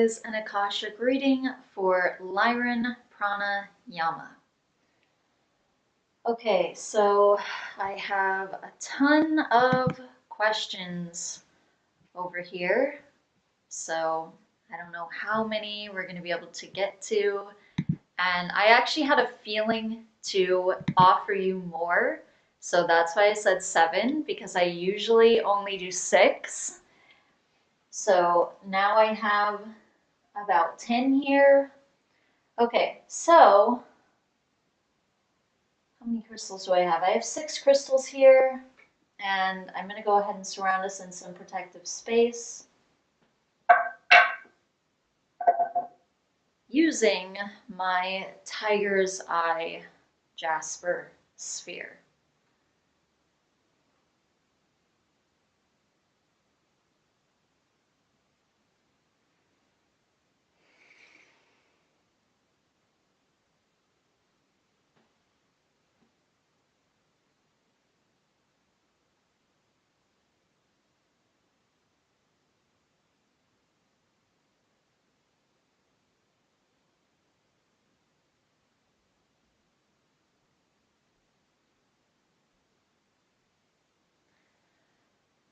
is an Akashic reading for Lyran Pranayama. Okay, so I have a ton of questions over here. So I don't know how many we're going to be able to get to. And I actually had a feeling to offer you more. So that's why I said 7, because I usually only do 6. So now I have about 10 here. Okay, so how many crystals do I have? I have 6 crystals here, and I'm going to go ahead and surround us in some protective space using my Tiger's Eye Jasper sphere.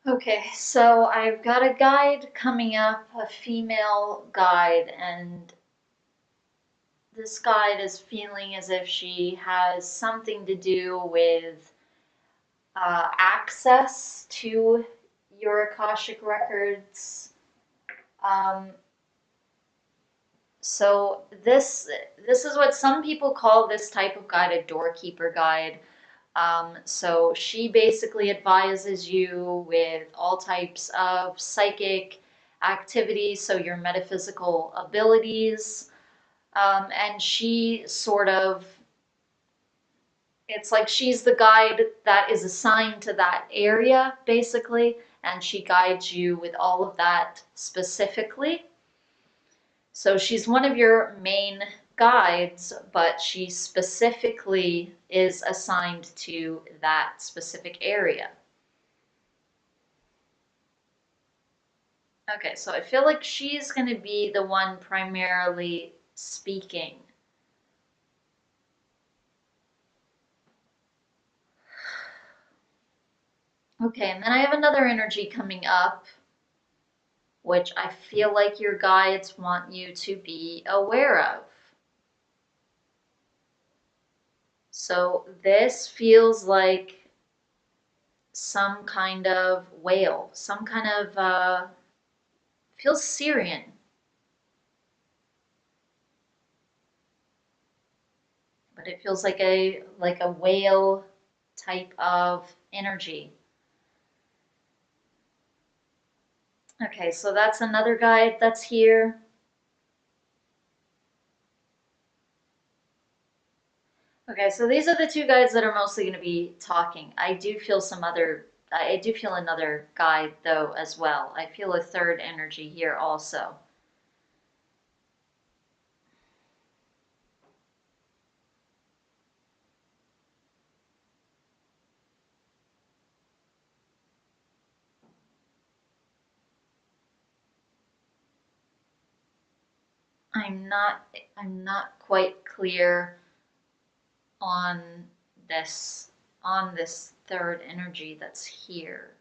Okay, so I've got a guide coming up, a female guide, and this guide is feeling as if she has something to do with access to your Akashic records. So this is what some people call this type of guide a doorkeeper guide. So she basically advises you with all types of psychic activities, so your metaphysical abilities, and she sort of, it's like she's the guide that is assigned to that area, basically, and she guides you with all of that specifically. So she's one of your main guides, but she specifically is assigned to that specific area. Okay, so I feel like she's going to be the one primarily speaking. Okay, and then I have another energy coming up, which I feel like your guides want you to be aware of. So this feels like some kind of whale, some kind of, feels Syrian. But it feels like a whale type of energy. Okay, so that's another guide that's here. Okay, so these are the 2 guides that are mostly going to be talking. I do feel another guide though as well. I feel a 3rd energy here also. I'm not quite clear on this 3rd energy that's here.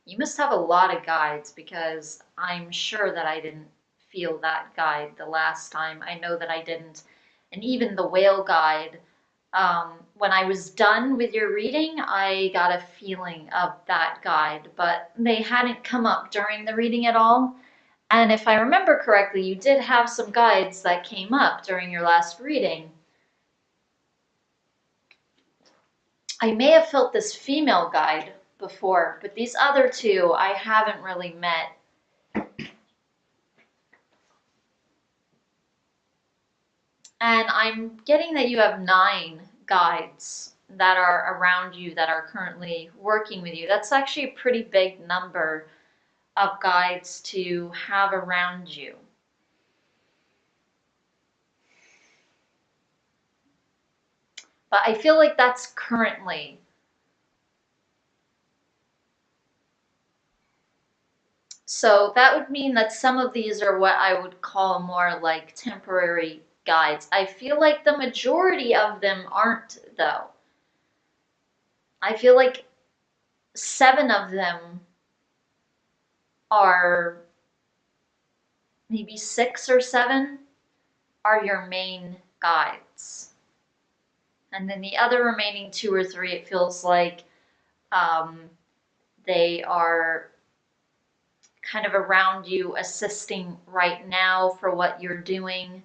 You must have a lot of guides, because I'm sure that I didn't feel that guide the last time. I know that I didn't. And even the whale guide, when I was done with your reading, I got a feeling of that guide, but they hadn't come up during the reading at all. And if I remember correctly, you did have some guides that came up during your last reading. I may have felt this female guide before, but these other 2 I haven't really met. And I'm getting that you have 9 guides that are around you that are currently working with you. That's actually a pretty big number of guides to have around you. But I feel like that's currently. So that would mean that some of these are what I would call more like temporary guides. I feel like the majority of them aren't, though. I feel like 7 of them are, maybe 6 or 7 are your main guides. And then the other remaining 2 or 3, it feels like they are kind of around you, assisting right now for what you're doing.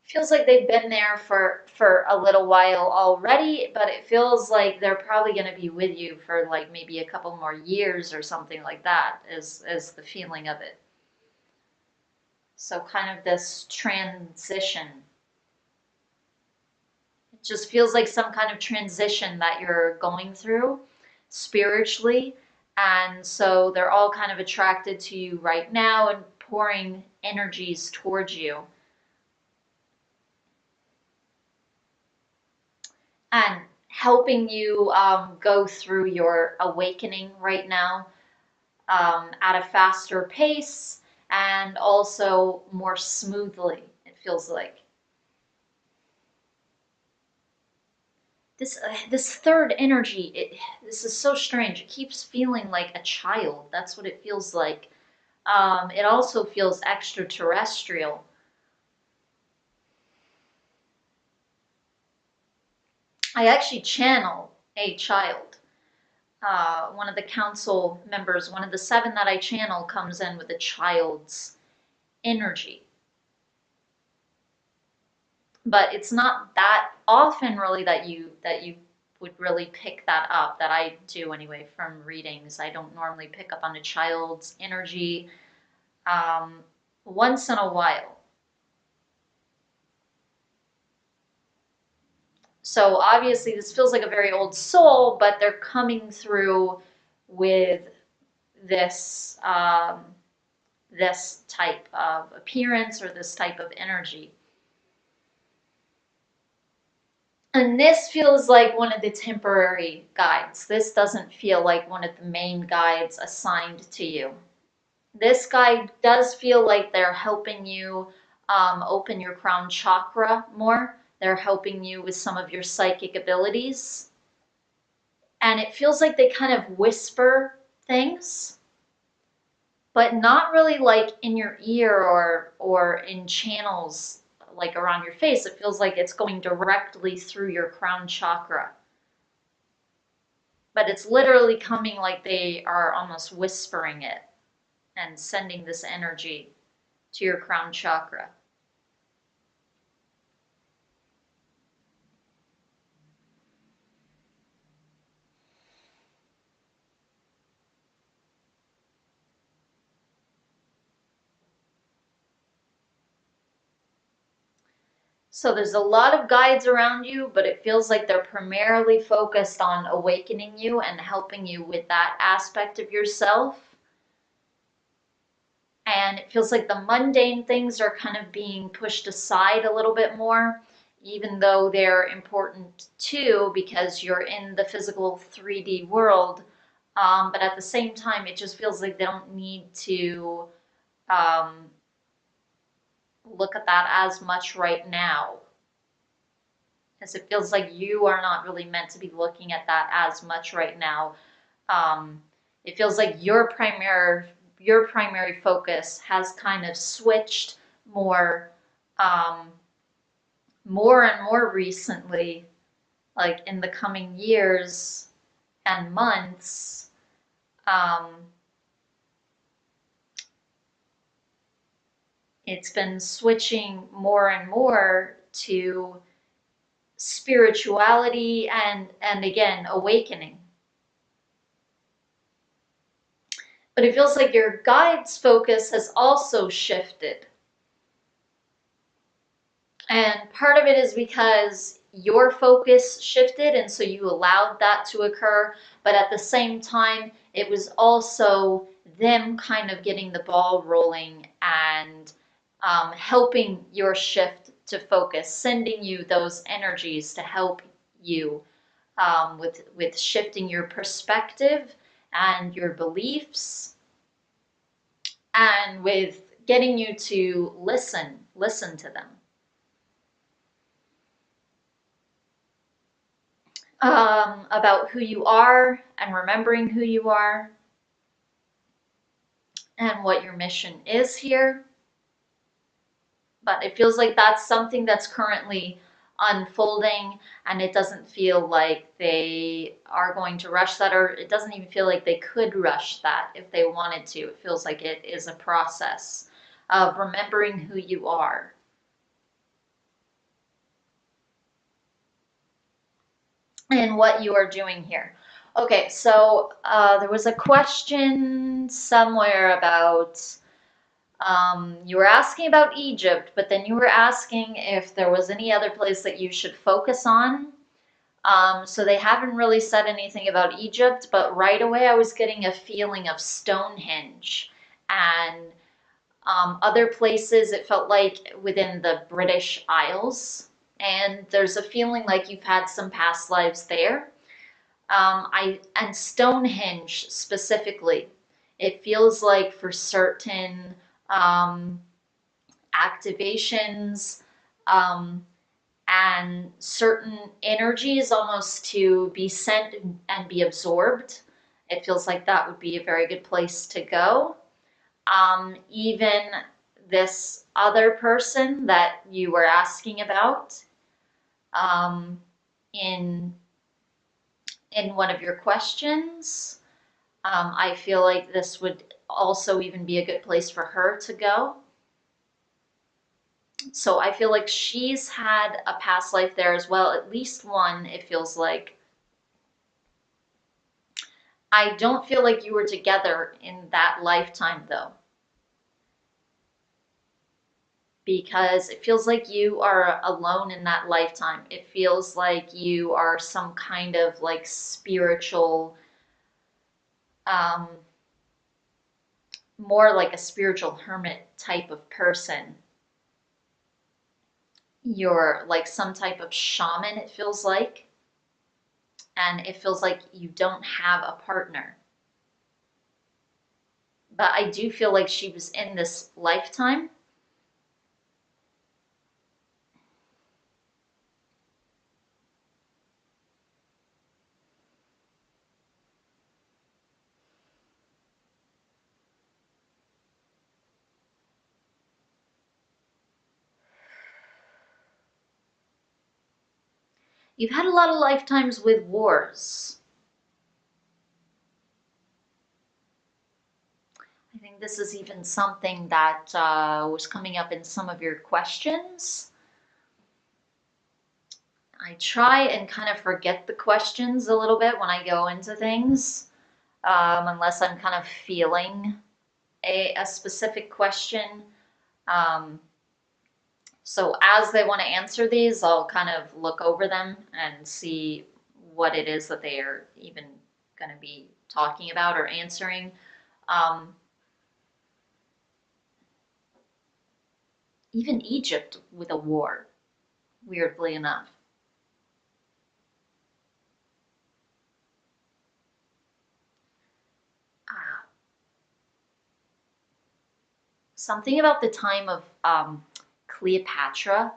Feels like they've been there for a little while already, but it feels like they're probably going to be with you for like maybe a couple more years or something like that, is the feeling of it. So kind of this transition. It just feels like some kind of transition that you're going through spiritually. And so they're all kind of attracted to you right now and pouring energies towards you. And helping you go through your awakening right now at a faster pace and also more smoothly, it feels like. This third energy, this is so strange. It keeps feeling like a child. That's what it feels like. It also feels extraterrestrial. I actually channel a child. One of the council members, one of the 7 that I channel, comes in with a child's energy. But it's not that often really that you would really pick that up, that I do anyway from readings. I don't normally pick up on a child's energy once in a while. So obviously this feels like a very old soul, but they're coming through with this this type of appearance or this type of energy. And this feels like one of the temporary guides. This doesn't feel like one of the main guides assigned to you. This guide does feel like they're helping you open your crown chakra more. They're helping you with some of your psychic abilities. And it feels like they kind of whisper things, but not really like in your ear or in channels like around your face. It feels like it's going directly through your crown chakra. But it's literally coming like they are almost whispering it and sending this energy to your crown chakra. So there's a lot of guides around you, but it feels like they're primarily focused on awakening you and helping you with that aspect of yourself. And it feels like the mundane things are kind of being pushed aside a little bit more, even though they're important too, because you're in the physical 3D world. But at the same time, it just feels like they don't need to look at that as much right now. Because it feels like you are not really meant to be looking at that as much right now. It feels like your primary focus has kind of switched more, more and more recently, like in the coming years and months. It's been switching more and more to spirituality and again, awakening. But it feels like your guide's focus has also shifted. And part of it is because your focus shifted, and so you allowed that to occur. But at the same time, it was also them kind of getting the ball rolling and helping your shift to focus, sending you those energies to help you with shifting your perspective and your beliefs, and with getting you to listen to them. About who you are and remembering who you are and what your mission is here. But it feels like that's something that's currently unfolding, and it doesn't feel like they are going to rush that, or it doesn't even feel like they could rush that if they wanted to. It feels like it is a process of remembering who you are. And what you are doing here. Okay, so there was a question somewhere about, you were asking about Egypt, but then you were asking if there was any other place that you should focus on. So they haven't really said anything about Egypt, but right away I was getting a feeling of Stonehenge and other places. It felt like within the British Isles. And there's a feeling like you've had some past lives there. And Stonehenge specifically, it feels like for certain activations and certain energies almost to be sent and be absorbed. It feels like that would be a very good place to go. Even this other person that you were asking about in one of your questions, I feel like this would also even be a good place for her to go. So I feel like she's had a past life there as well, at least one, it feels like. I don't feel like you were together in that lifetime though, because it feels like you are alone in that lifetime. It feels like you are some kind of like spiritual, more like a spiritual hermit type of person. You're like some type of shaman, it feels like. And it feels like you don't have a partner. But I do feel like she was in this lifetime. You've had a lot of lifetimes with wars. I think this is even something that was coming up in some of your questions. I try and kind of forget the questions a little bit when I go into things, unless I'm kind of feeling a specific question. So as they want to answer these, I'll kind of look over them and see what it is that they are even going to be talking about or answering. Even Egypt with a war, weirdly enough. Something about the time of Cleopatra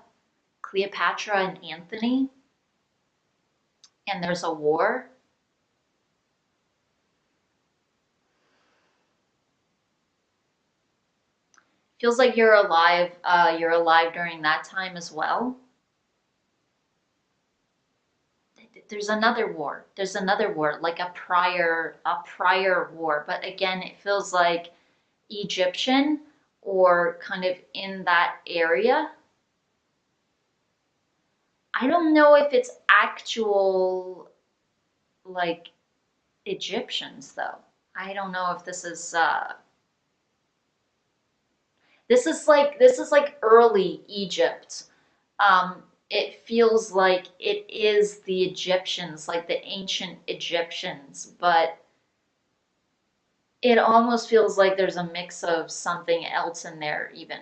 and Anthony, and there's a war. Feels like you're alive. You're alive during that time as well. There's another war. There's another war, like a prior war. But again, it feels like Egyptian or kind of in that area. I don't know if it's actual like Egyptians though. I don't know if this is this is like early Egypt. it feels like it is the Egyptians, like the ancient Egyptians, but it almost feels like there's a mix of something else in there even.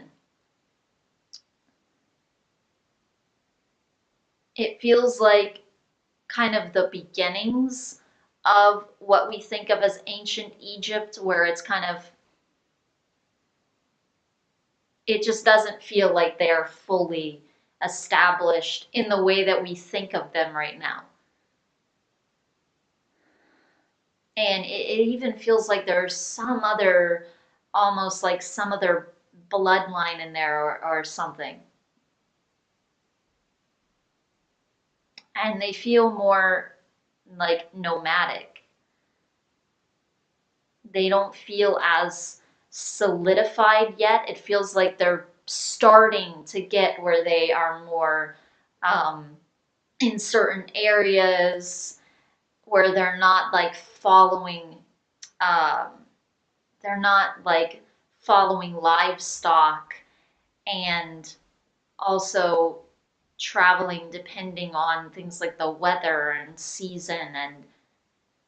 It feels like kind of the beginnings of what we think of as ancient Egypt, where it's kind of, it just doesn't feel like they're fully established in the way that we think of them right now. And it even feels like there's some other, almost like some other bloodline in there or something. And they feel more like nomadic. They don't feel as solidified yet. It feels like they're starting to get where they are more in certain areas where they're not like following, um, they're not like following livestock and also traveling depending on things like the weather and season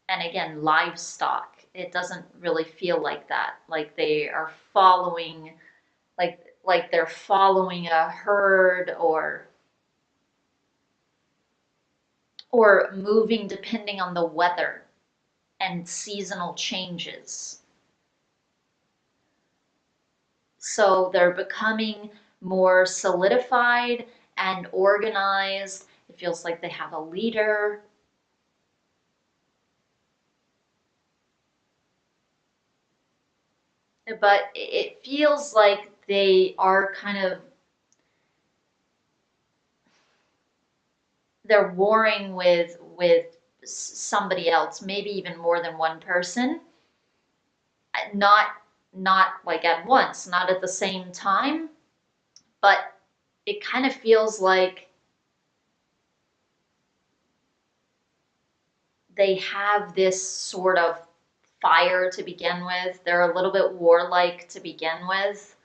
and again livestock. It doesn't really feel like that, like they are following, like they're following a herd or moving depending on the weather and seasonal changes. So they're becoming more solidified and organized. It feels like they have a leader. But it feels like they are kind of, they're warring with somebody else, maybe even more than one person. Not like at once, not at the same time, but it kind of feels like they have this sort of fire to begin with. They're a little bit warlike to begin with,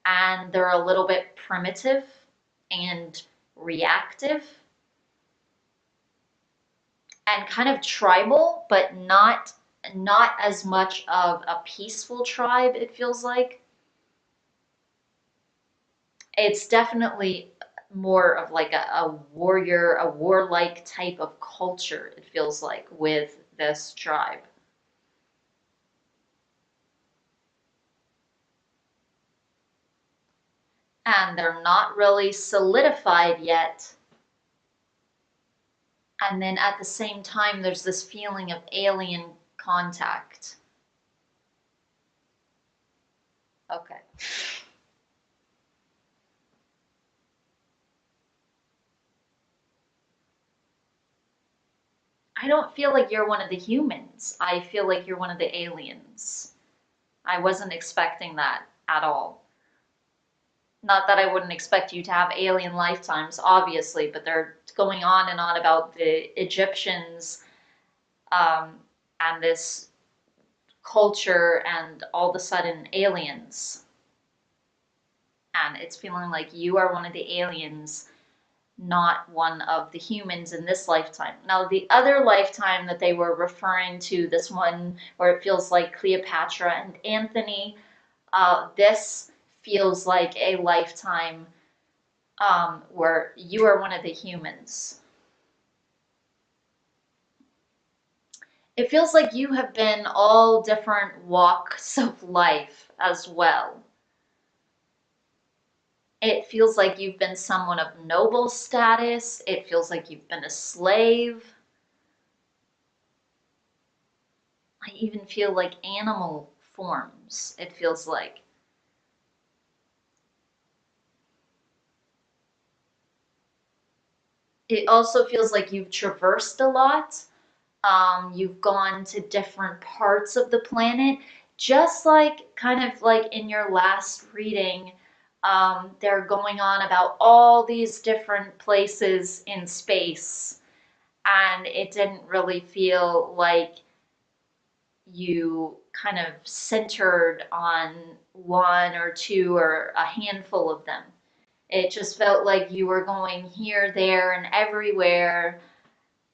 and they're a little bit primitive and reactive and kind of tribal, but not as much of a peaceful tribe, it feels like. It's definitely more of like a warrior, a warlike type of culture, it feels like, with this tribe. And they're not really solidified yet. And then at the same time, there's this feeling of alien contact. Okay. I don't feel like you're one of the humans. I feel like you're one of the aliens. I wasn't expecting that at all. Not that I wouldn't expect you to have alien lifetimes, obviously, but they're going on and on about the Egyptians and this culture and all of a sudden aliens. And it's feeling like you are one of the aliens, not one of the humans in this lifetime. Now, the other lifetime that they were referring to, this one where it feels like Cleopatra and Anthony, this feels like a lifetime where you are one of the humans. It feels like you have been all different walks of life as well. It feels like you've been someone of noble status. It feels like you've been a slave. I even feel like animal forms, it feels like. It also feels like you've traversed a lot. You've gone to different parts of the planet, just like kind of like in your last reading. They're going on about all these different places in space, and it didn't really feel like you kind of centered on one or two or a handful of them. It just felt like you were going here, there, and everywhere,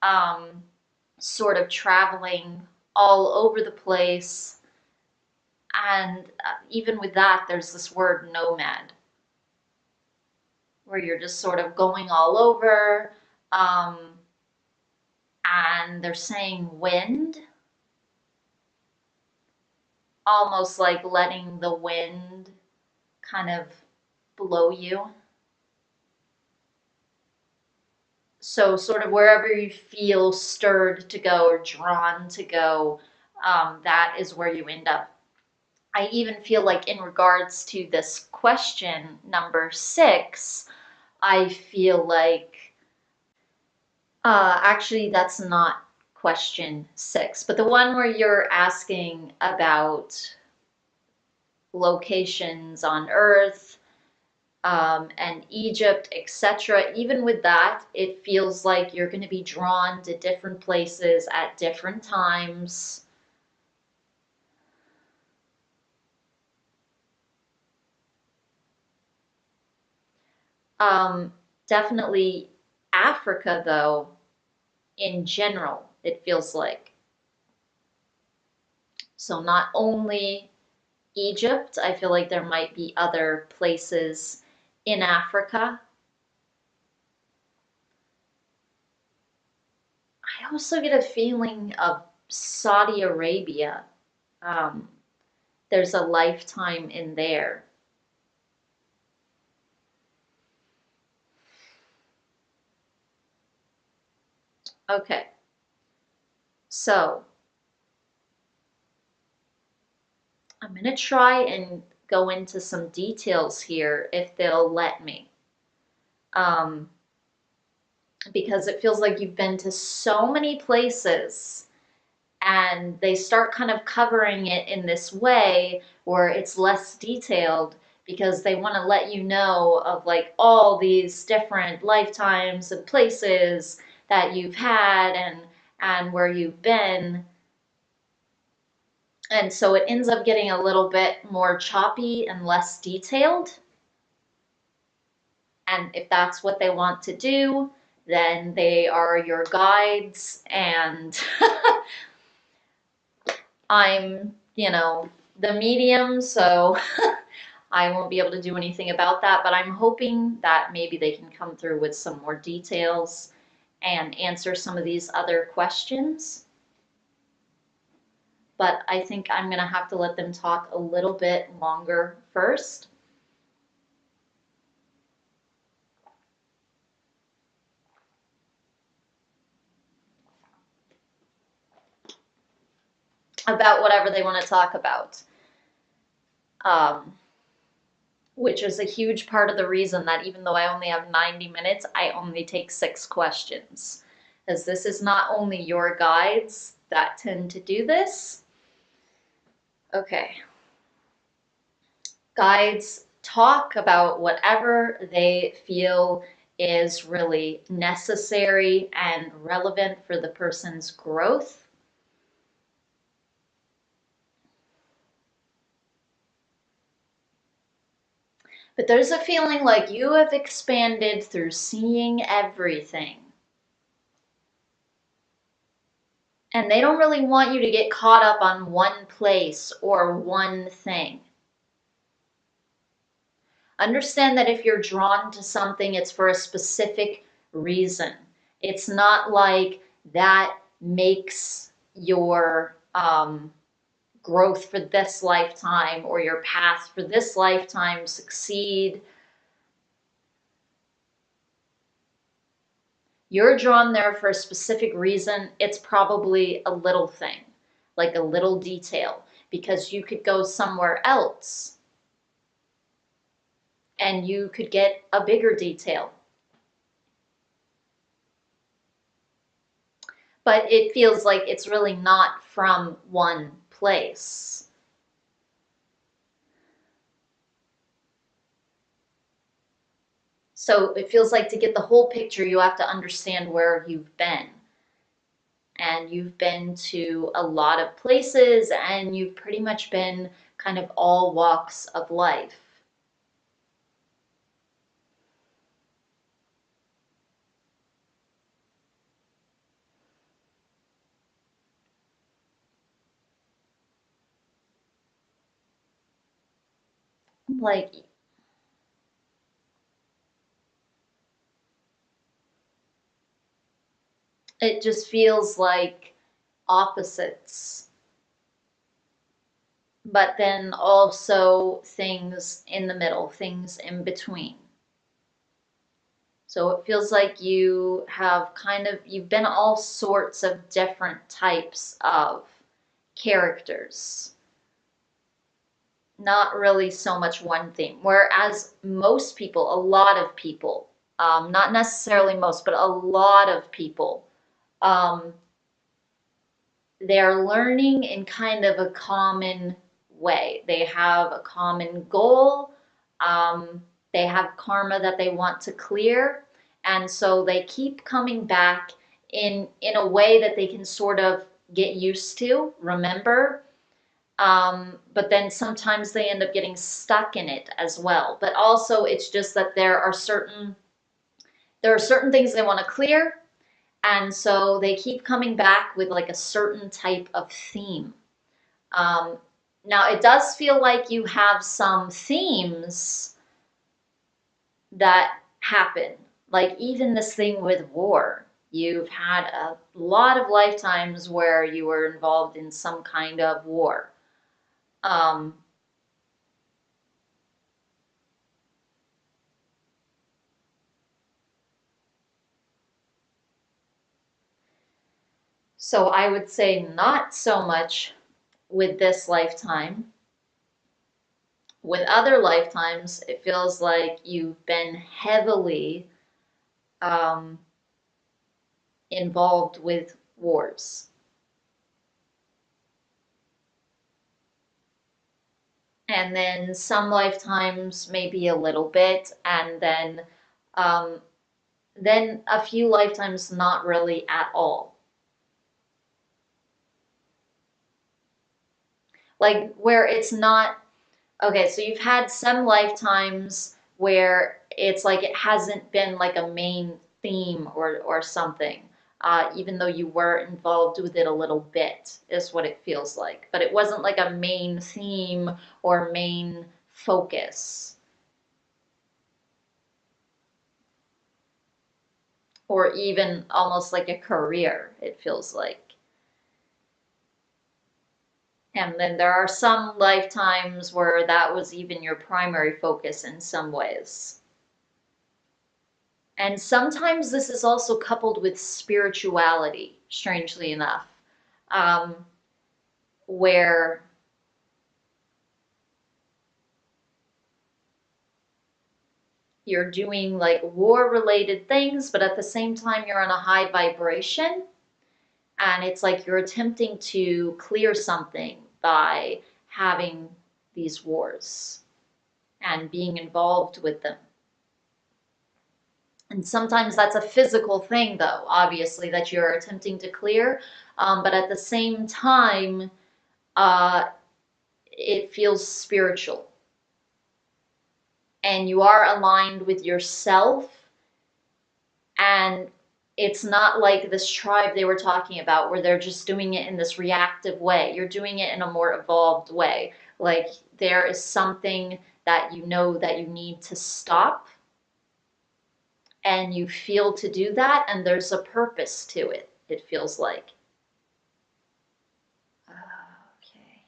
um, sort of traveling all over the place. And even with that, there's this word nomad, where you're just sort of going all over. Um, and they're saying wind, almost like letting the wind kind of blow you. So, sort of wherever you feel stirred to go or drawn to go, that is where you end up. I even feel like, in regards to this question number 6, I feel like actually, that's not question 6, but the one where you're asking about locations on Earth, and Egypt, etc. Even with that, it feels like you're going to be drawn to different places at different times. Definitely Africa, though, in general, it feels like. So not only Egypt, I feel like there might be other places in Africa. I also get a feeling of Saudi Arabia. Um, there's a lifetime in there. Okay, so I'm going to try and go into some details here if they'll let me. Um, because it feels like you've been to so many places, and they start kind of covering it in this way where it's less detailed, because they want to let you know of like all these different lifetimes and places that you've had, and where you've been. And so it ends up getting a little bit more choppy and less detailed. And if that's what they want to do, then they are your guides. And I'm, the medium, so I won't be able to do anything about that. But I'm hoping that maybe they can come through with some more details and answer some of these other questions. But I think I'm going to have to let them talk a little bit longer first. About whatever they want to talk about. Which is a huge part of the reason that even though I only have 90 minutes, I only take 6 questions. As this is not only your guides that tend to do this. Okay. Guides talk about whatever they feel is really necessary and relevant for the person's growth. But there's a feeling like you have expanded through seeing everything. And they don't really want you to get caught up on one place or one thing. Understand that if you're drawn to something, it's for a specific reason. It's not like that makes your growth for this lifetime or your path for this lifetime succeed. You're drawn there for a specific reason. It's probably a little thing, like a little detail, because you could go somewhere else and you could get a bigger detail. But it feels like it's really not from one place. So it feels like to get the whole picture, you have to understand where you've been. And you've been to a lot of places, and you've pretty much been kind of all walks of life. like it just feels like opposites, but then also things in the middle, things in between. So it feels like you have you've been all sorts of different types of characters, not really so much one theme. Whereas most people, a lot of people, not necessarily most, but a lot of people, um, they're learning in kind of a common way. They have a common goal. Um, they have karma that they want to clear. And so they keep coming back in a way that they can sort of get used to, remember. But then sometimes they end up getting stuck in it as well. But also it's just that there are certain things they want to clear, and so they keep coming back with like a certain type of theme. Um, Now, it does feel like you have some themes that happen. Like even this thing with war. You've had a lot of lifetimes where you were involved in some kind of war. Um, so I would say not so much with this lifetime. With other lifetimes, it feels like you've been heavily um, involved with wars. And then some lifetimes maybe a little bit, and um, then a few lifetimes not really at all. Like where it's not, okay, so you've had some lifetimes where it's like it hasn't been like a main theme or something, even though you were involved with it a little bit, is what it feels like. But it wasn't like a main theme or main focus, or even almost like a career, it feels like. And then there are some lifetimes where that was even your primary focus in some ways. And sometimes this is also coupled with spirituality, strangely enough, um, where you're doing like war related things, but at the same time, you're on a high vibration. And it's like you're attempting to clear something by having these wars and being involved with them. And sometimes that's a physical thing, though, obviously, that you're attempting to clear. But at the same time, uh, it feels spiritual. And you are aligned with yourself. And it's not like this tribe they were talking about where they're just doing it in this reactive way. You're doing it in a more evolved way. Like there is something that you know that you need to stop, and you feel to do that, and there's a purpose to it, it feels like. Okay.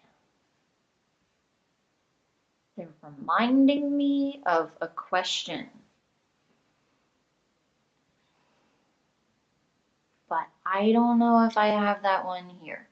They're reminding me of a question, but I don't know if I have that one here.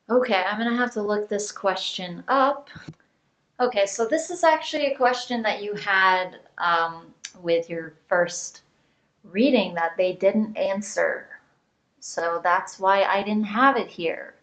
Okay, I'm gonna have to look this question up. Okay, so this is actually a question that you had with your first reading that they didn't answer. So that's why I didn't have it here.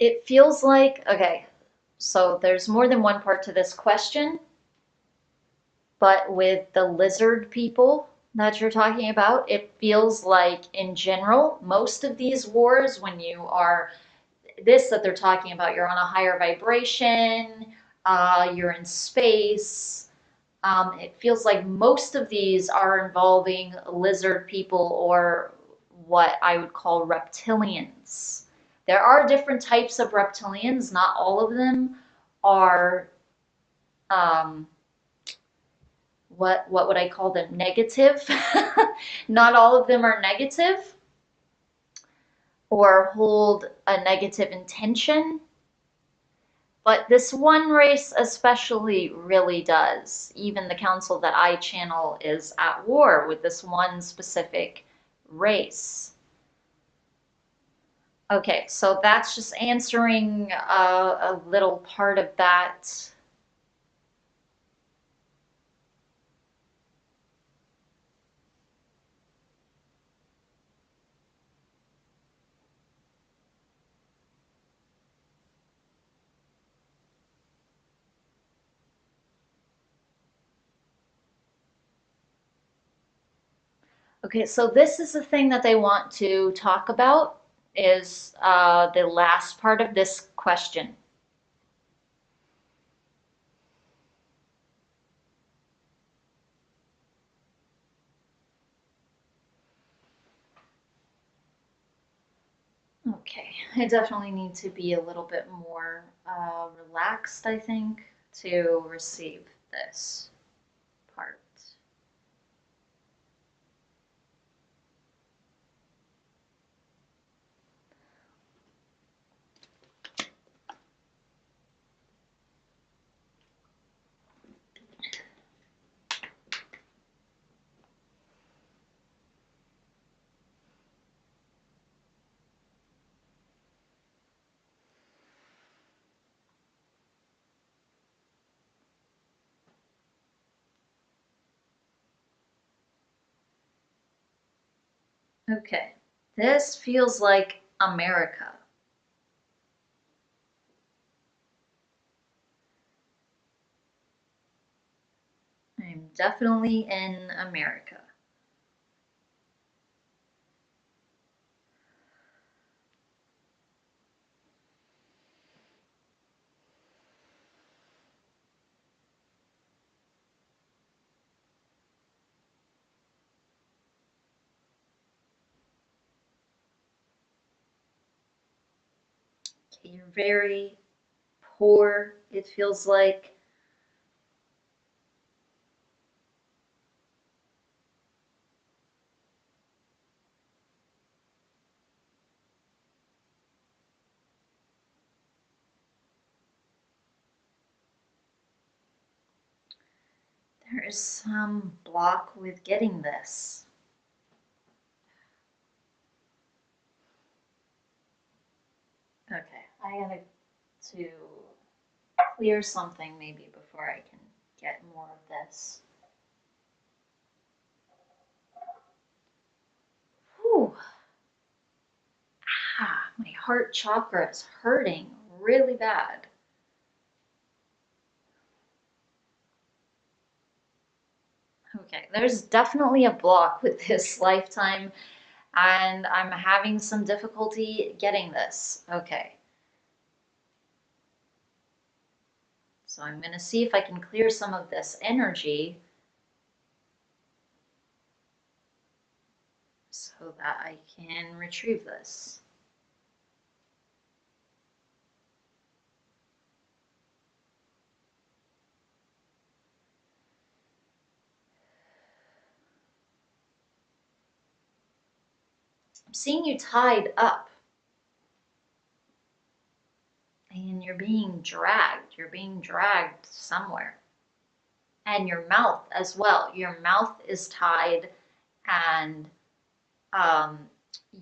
it feels like, okay, so there's more than one part to this question, but with the lizard people that you're talking about, it feels like in general, most of these wars, when you are this that they're talking about, you're on a higher vibration, you're in space. It feels like most of these are involving lizard people or what I would call reptilians. There are different types of reptilians, not all of them are um, what would I call them? Negative. Not all of them are negative or hold a negative intention. But this one race especially really does. Even the council that I channel is at war with this one specific race. Okay, so that's just answering a little part of that. Okay, so this is the thing that they want to talk about is the last part of this question. Okay, I definitely need to be a little bit more relaxed, I think, to receive this part. Okay, this feels like America. I'm definitely in America. Okay, you're very poor, it feels like. There is some block with getting this. Okay, I gotta to clear something maybe before I can get more of this. Whew. Ah, my heart chakra is hurting really bad. Okay, there's definitely a block with this lifetime, and I'm having some difficulty getting this. Okay, so I'm going to see if I can clear some of this energy so that I can retrieve this. I'm seeing you tied up and you're being dragged. You're being dragged somewhere. And your mouth as well. Your mouth is tied and um,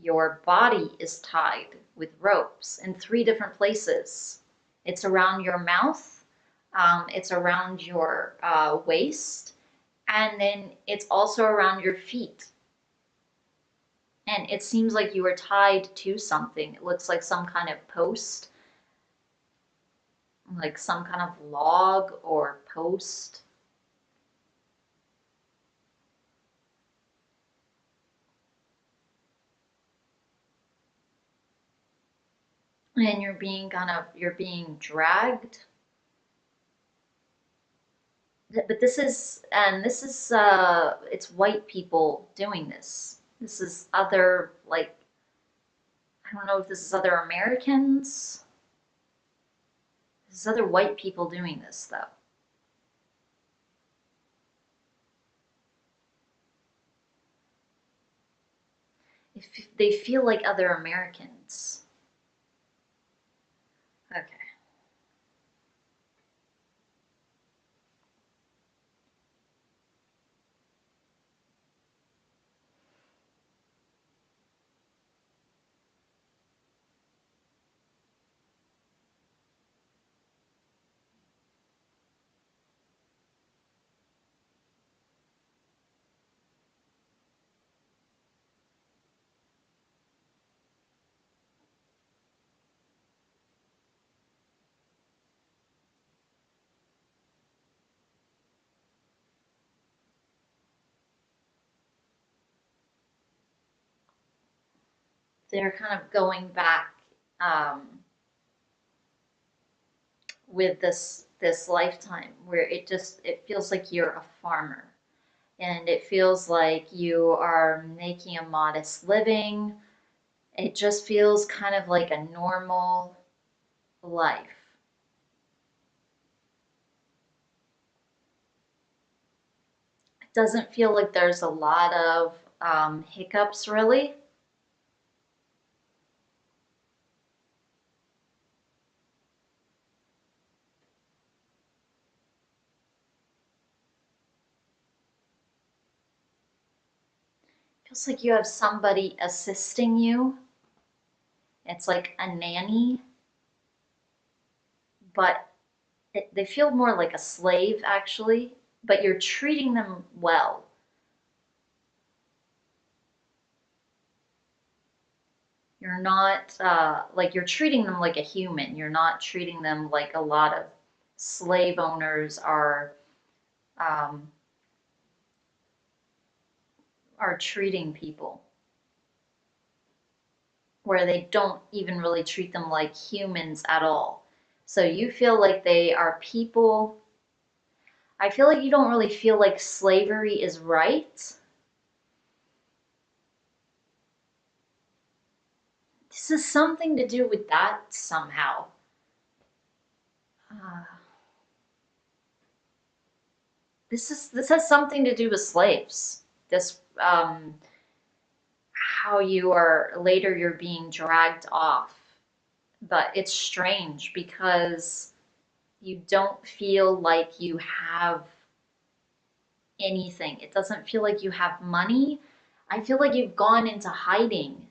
your body is tied with ropes in three different places. It's around your mouth, it's around your waist, and then it's also around your feet. And it seems like you were tied to something. It looks like some kind of post. like some kind of log or post. And you're being dragged. But it's white people doing this. This is other, like, I don't know if this is other Americans. This is other white people doing this, though. If they feel like other Americans. Okay. They're kind of going back with this lifetime where it feels like you're a farmer, and it feels like you are making a modest living. It just feels kind of like a normal life. It doesn't feel like there's a lot of hiccups, really. It feels like you have somebody assisting you. It's like a nanny, but they feel more like a slave, actually, but you're treating them well. You're not like you're treating them like a human. You're not treating them like a lot of slave owners um, are treating people, where they don't even really treat them like humans at all. So you feel like they are people. I feel like you don't really feel like slavery is right. This is something to do with that somehow. Uh, this has something to do with slaves. This how you are later you're being dragged off. But it's strange because you don't feel like you have anything. It doesn't feel like you have money. I feel like you've gone into hiding.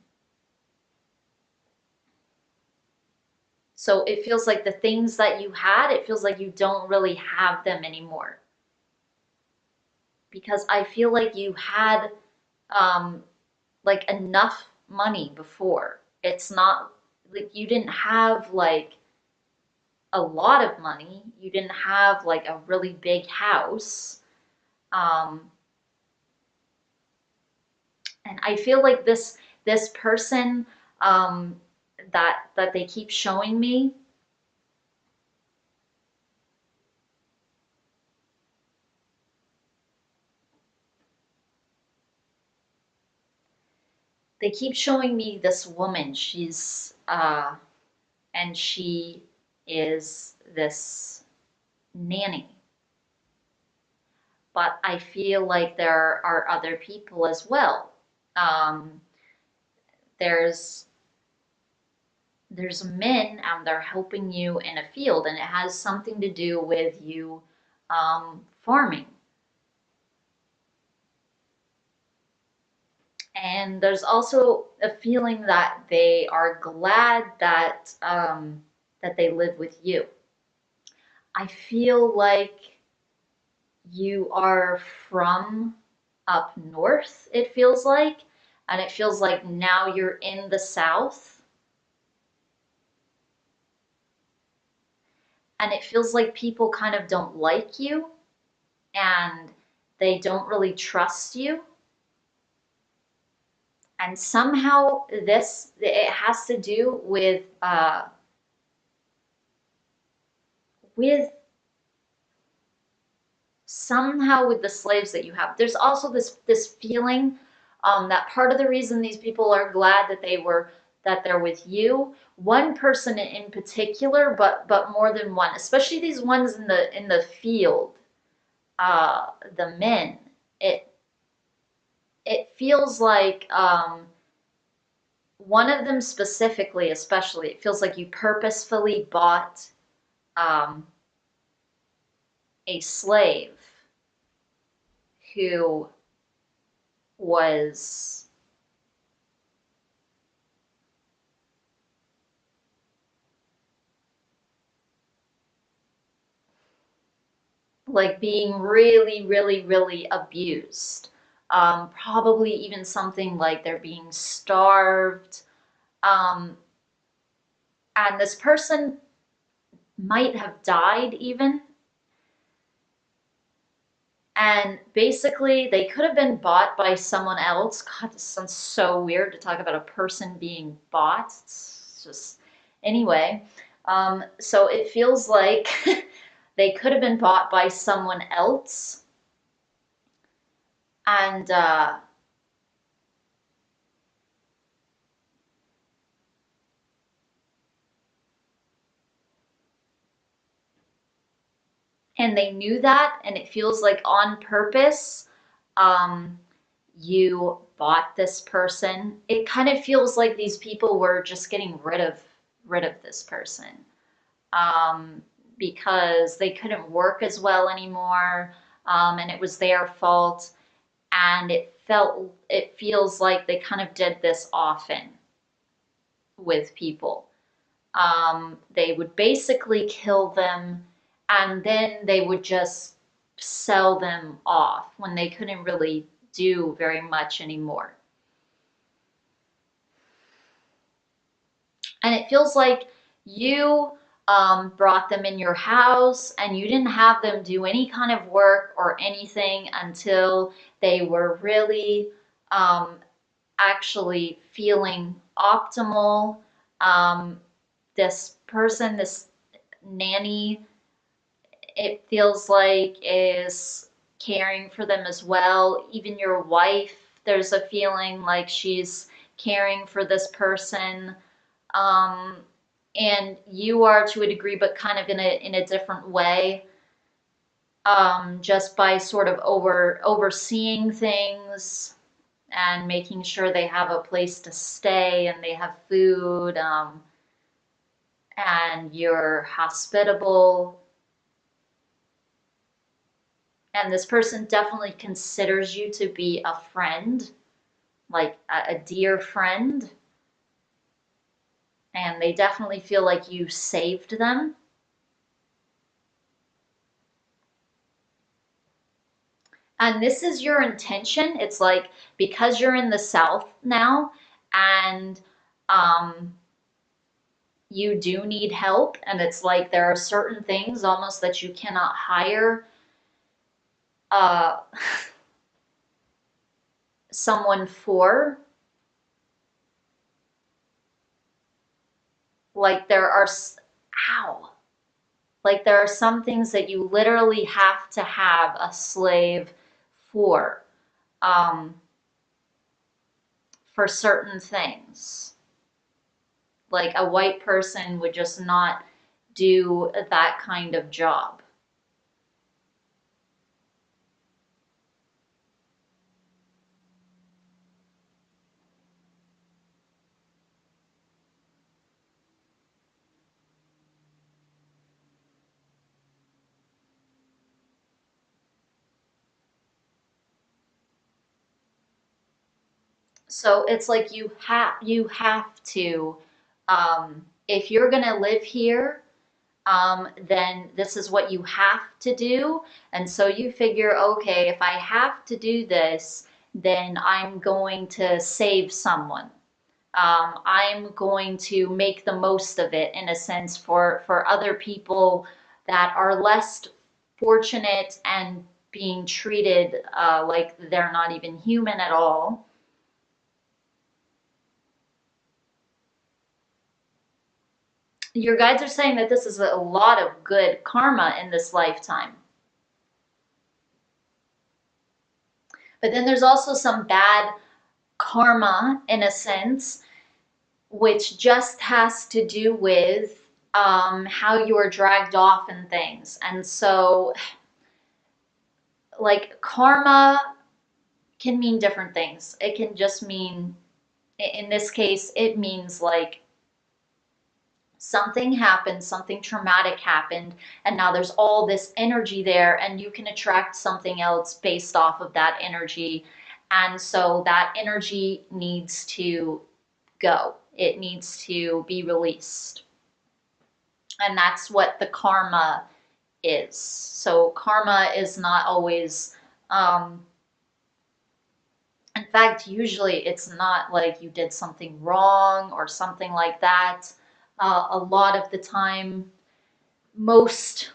So it feels like the things that you had, it feels like you don't really have them anymore. Because I feel like you had um, like enough money before. It's not like you didn't have like a lot of money. You didn't have like a really big house. Um, and I feel like this person um, that they keep showing me, they keep showing me this woman. She's and she is this nanny. But I feel like there are other people as well. Um, there's there's men and they're helping you in a field, and it has something to do with you farming. And there's also a feeling that they are glad that they live with you. I feel like you are from up north, it feels like, and it feels like now you're in the south. and it feels like people kind of don't like you and they don't really trust you. And somehow it has to do with somehow with the slaves that you have. There's also this feeling that part of the reason these people are glad that they're with you, one person in particular, but more than one, especially these ones in the field, the men. It it feels like one of them specifically, especially, it feels like you purposefully bought um, a slave who was like being really, really, really abused. Probably even something like they're being starved. Um, and this person might have died even. And basically, they could have been bought by someone else. God, this sounds so weird to talk about a person being bought. It's just, anyway. So it feels like they could have been bought by someone else. And they knew that, and it feels like on purpose, um, you bought this person. It kind of feels like these people were just getting rid of this person, um, because they couldn't work as well anymore, and it was their fault. And it feels like they kind of did this often with people. They would basically kill them, and then they would just sell them off when they couldn't really do very much anymore. And it feels like you brought them in your house and you didn't have them do any kind of work or anything until they were really um, actually feeling optimal. This person, this nanny, it feels like is caring for them as well. Even your wife, there's a feeling like she's caring for this person. Um, and you are to a degree, but kind of in a different way. Just by sort of overseeing things and making sure they have a place to stay and they have food, and you're hospitable. And this person definitely considers you to be a friend, like a dear friend. And they definitely feel like you saved them. And this is your intention. It's like because you're in the South now and um, you do need help, and it's like there are certain things almost that you cannot hire uh, someone for. Like there are, ow, like there are some things that you literally have to have a slave for, um, for certain things. Like a white person would just not do that kind of job. So it's like you have to, if you're gonna live here, then this is what you have to do. And so you figure, okay, if I have to do this, then I'm going to save someone. I'm going to make the most of it in a sense for other people that are less fortunate and being treated like they're not even human at all. Your guides are saying that this is a lot of good karma in this lifetime. But then there's also some bad karma, in a sense, which just has to do with how you are dragged off and things. And so, like, karma can mean different things. It can just mean, in this case, it means like something happened, something traumatic happened, and now there's all this energy there, and you can attract something else based off of that energy. And so that energy needs to go, it needs to be released. And that's what the karma is. So karma is not always, in fact, usually it's not like you did something wrong or something like that. A lot of the time, most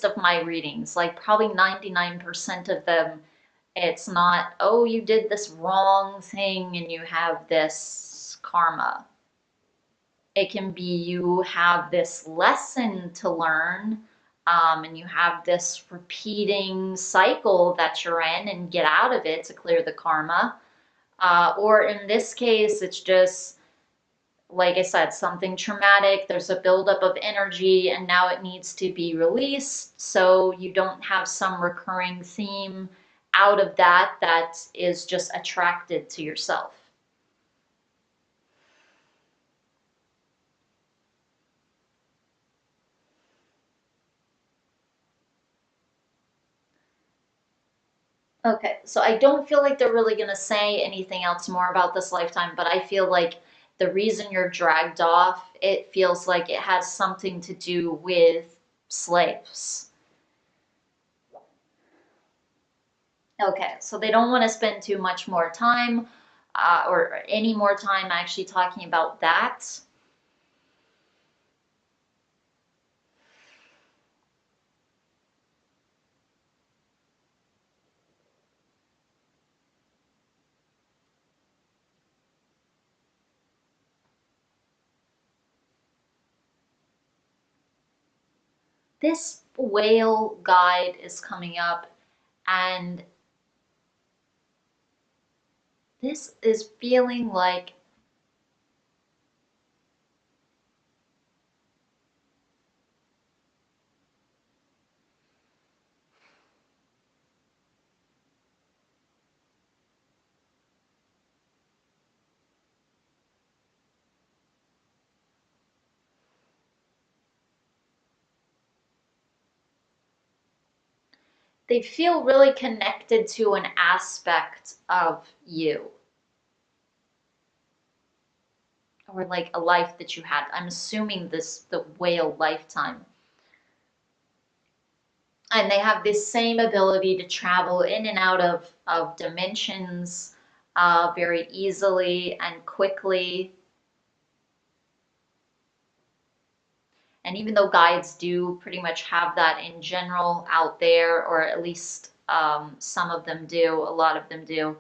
of my readings, like probably 99% of them, it's not, oh, you did this wrong thing and you have this karma. It can be you have this lesson to learn, and you have this repeating cycle that you're in and get out of it to clear the karma. Or in this case, it's just, like I said, something traumatic. There's a buildup of energy and now it needs to be released, so you don't have some recurring theme out of that that is just attracted to yourself. Okay, so I don't feel like they're really going to say anything else more about this lifetime, but I feel like the reason you're dragged off, it feels like it has something to do with slaves. Okay, so they don't want to spend too much more time, or any more time actually talking about that. This whale guide is coming up, and this is feeling like they feel really connected to an aspect of you, or like a life that you had. I'm assuming the whale lifetime. And they have this same ability to travel in and out of dimensions very easily and quickly. And even though guides do pretty much have that in general out there, or at least some of them do, a lot of them do,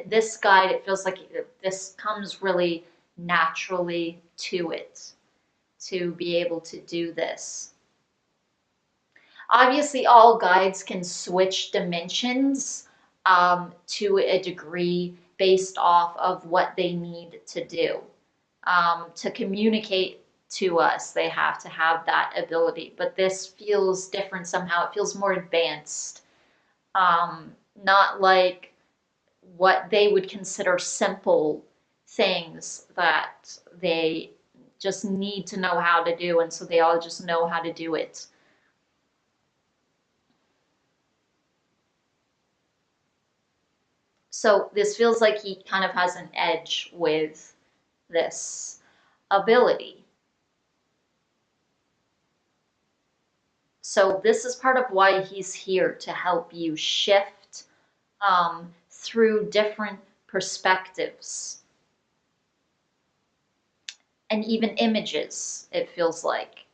this guide, it feels like this comes really naturally to it, to be able to do this. Obviously, all guides can switch dimensions to a degree based off of what they need to do. To communicate to us, they have to have that ability. But this feels different somehow. It feels more advanced. Not like what they would consider simple things that they just need to know how to do, and so they all just know how to do it. So this feels like he kind of has an edge with this ability. So this is part of why he's here, to help you shift through different perspectives. and even images, it feels like.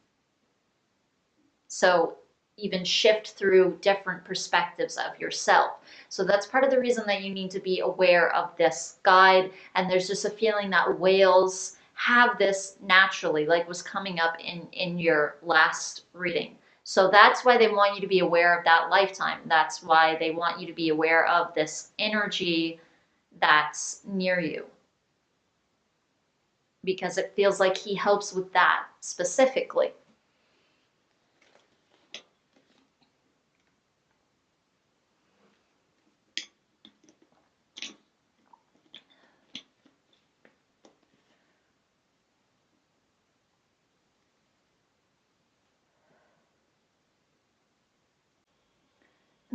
So even shift through different perspectives of yourself. So that's part of the reason that you need to be aware of this guide. And there's just a feeling that whales have this naturally, like was coming up in your last reading. So that's why they want you to be aware of that lifetime. That's why they want you to be aware of this energy that's near you. Because it feels like he helps with that specifically.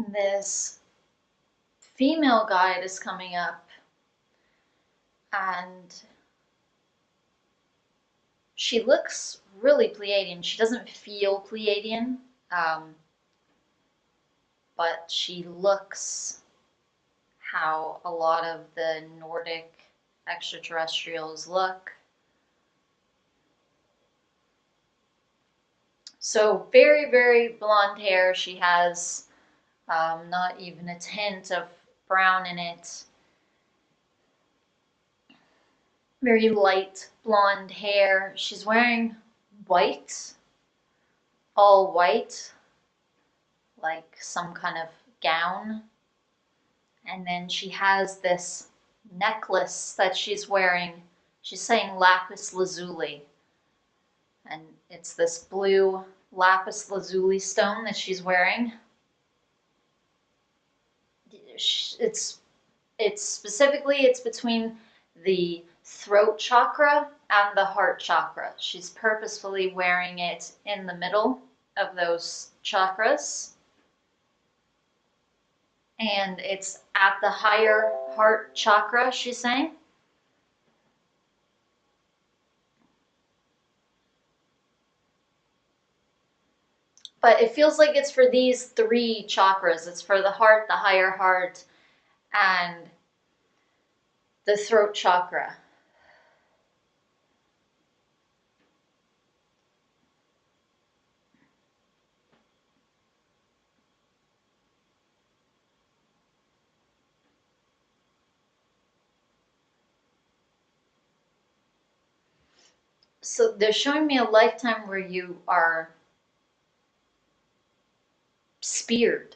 This female guide is coming up, and she looks really Pleiadian. She doesn't feel Pleiadian, but she looks how a lot of the Nordic extraterrestrials look. So very, very blonde hair. She has not even a tint of brown in it. Very light blonde hair. She's wearing white, all white, like some kind of gown. And then she has this necklace that she's wearing. She's saying lapis lazuli. And it's this blue lapis lazuli stone that she's wearing. It's specifically, it's between the throat chakra and the heart chakra. She's purposefully wearing it in the middle of those chakras. And it's at the higher heart chakra, she's saying. But it feels like it's for these three chakras. It's for the heart, the higher heart, and the throat chakra. So they're showing me a lifetime where you are speared.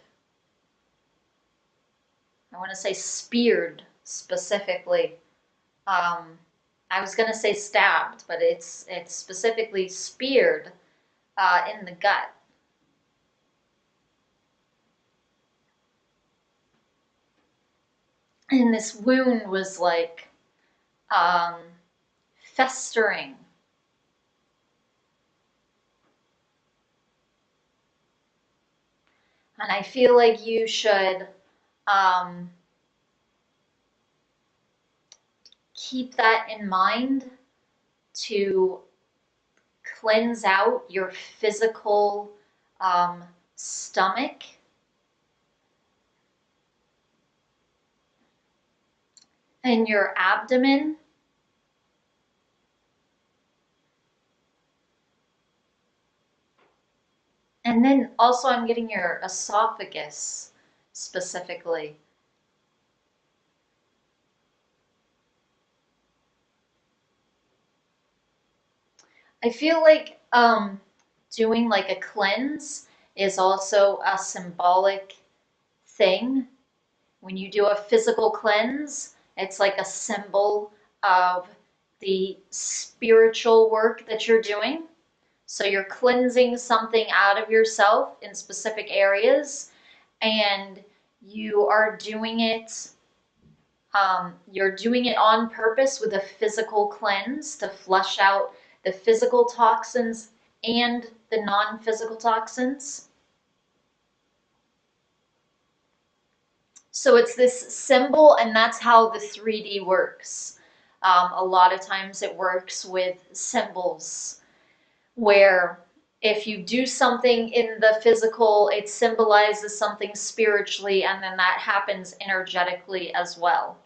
I want to say speared specifically. I was going to say stabbed, but it's specifically speared in the gut. And this wound was like festering. And I feel like you should keep that in mind to cleanse out your physical stomach. And your abdomen. And then also I'm getting your esophagus specifically. I feel like doing like a cleanse is also a symbolic thing. When you do a physical cleanse, it's like a symbol of the spiritual work that you're doing. So you're cleansing something out of yourself in specific areas, and you are doing it, you're doing it on purpose with a physical cleanse to flush out the physical toxins and the non-physical toxins. So it's this symbol, and that's how the 3D works. A lot of times it works with symbols, where if you do something in the physical, it symbolizes something spiritually, and then that happens energetically as well.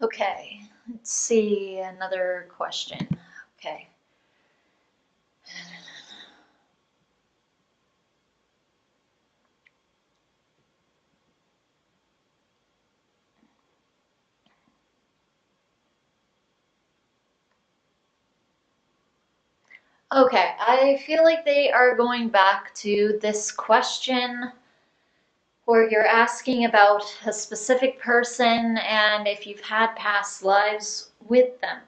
Okay, let's see another question. Okay. Okay, I feel like they are going back to this question where you're asking about a specific person and if you've had past lives with them.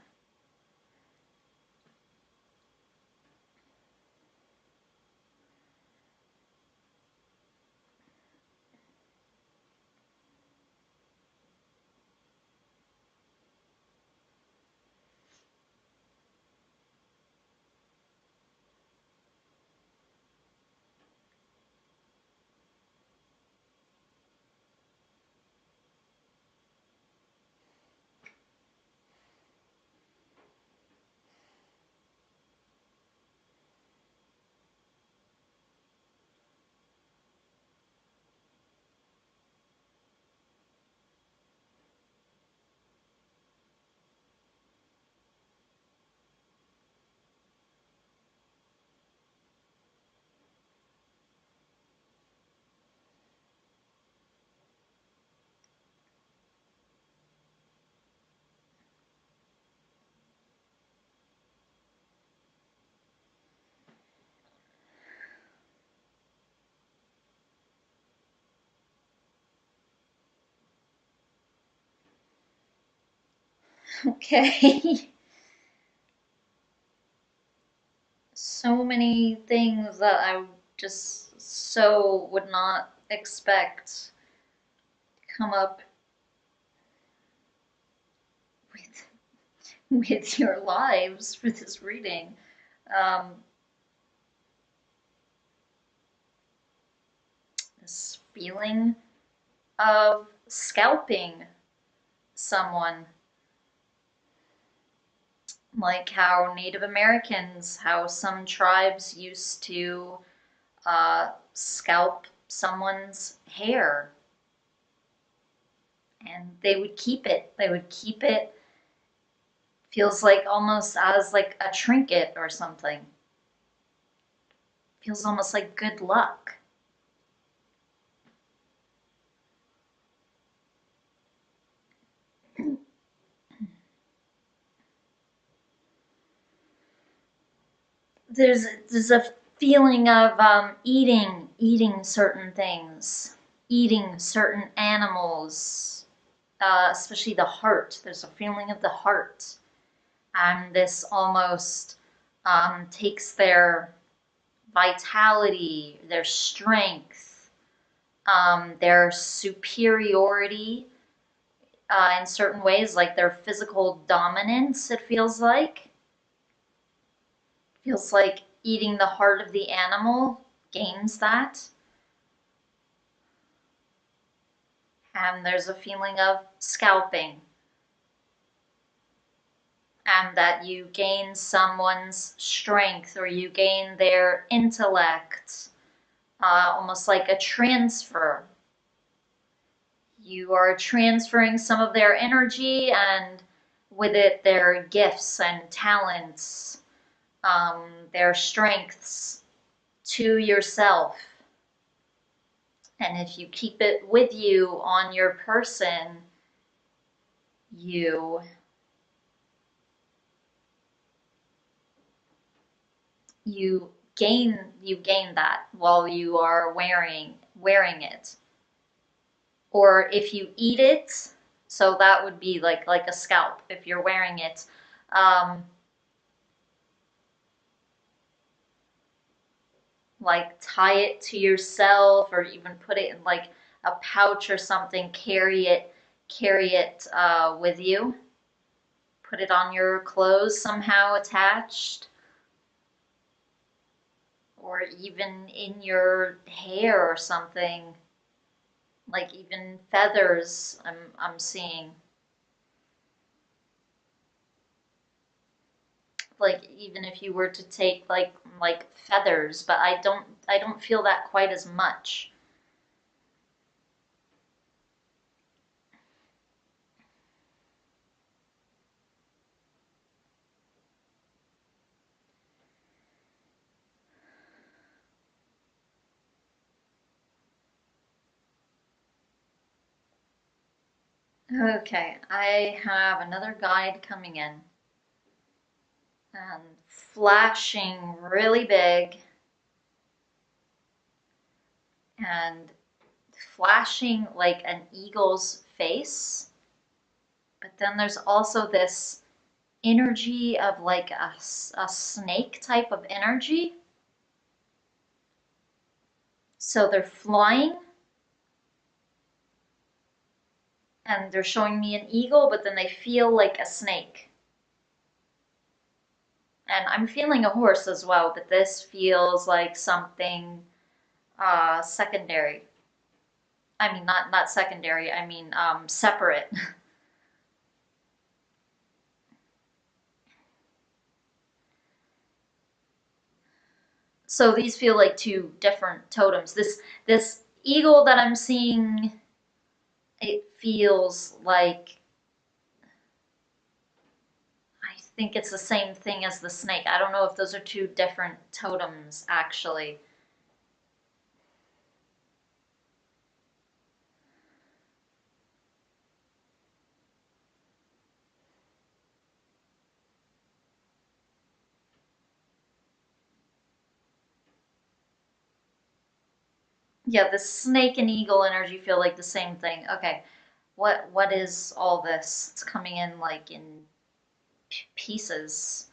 Okay. So many things that I just so would not expect come up with with your lives for this reading. Um, this feeling of scalping someone, like how Native Americans, how some tribes used to scalp someone's hair, and they would keep it. They would keep it. Feels like almost as like a trinket or something. Feels almost like good luck. There's a feeling of eating certain things, eating certain animals, especially the heart. There's a feeling of the heart, and this almost takes their vitality, their strength, their superiority in certain ways, like their physical dominance. It feels like eating the heart of the animal gains that. And there's a feeling of scalping, and that you gain someone's strength or you gain their intellect, almost like a transfer. You are transferring some of their energy and with it their gifts and talents, their strengths to yourself. And if you keep it with you on your person, you gain that while you are wearing it. Or if you eat it, so that would be like a scalp if you're wearing it. Um, like tie it to yourself or even put it in like a pouch or something, carry it with you. Put it on your clothes somehow attached, or even in your hair or something, like even feathers I'm seeing. Like even if you were to take like feathers, but I don't feel that quite as much. Okay, I have another guide coming in and flashing really big and flashing like an eagle's face. But then there's also this energy of like a snake type of energy. So they're flying and they're showing me an eagle, but then they feel like a snake. And I'm feeling a horse as well, but this feels like something secondary. I mean, not secondary, I mean separate. So these feel like two different totems. This eagle that I'm seeing, it feels like I think it's the same thing as the snake. I don't know if those are two different totems actually. Yeah, the snake and eagle energy feel like the same thing. Okay, what is all this? It's coming in like in pieces.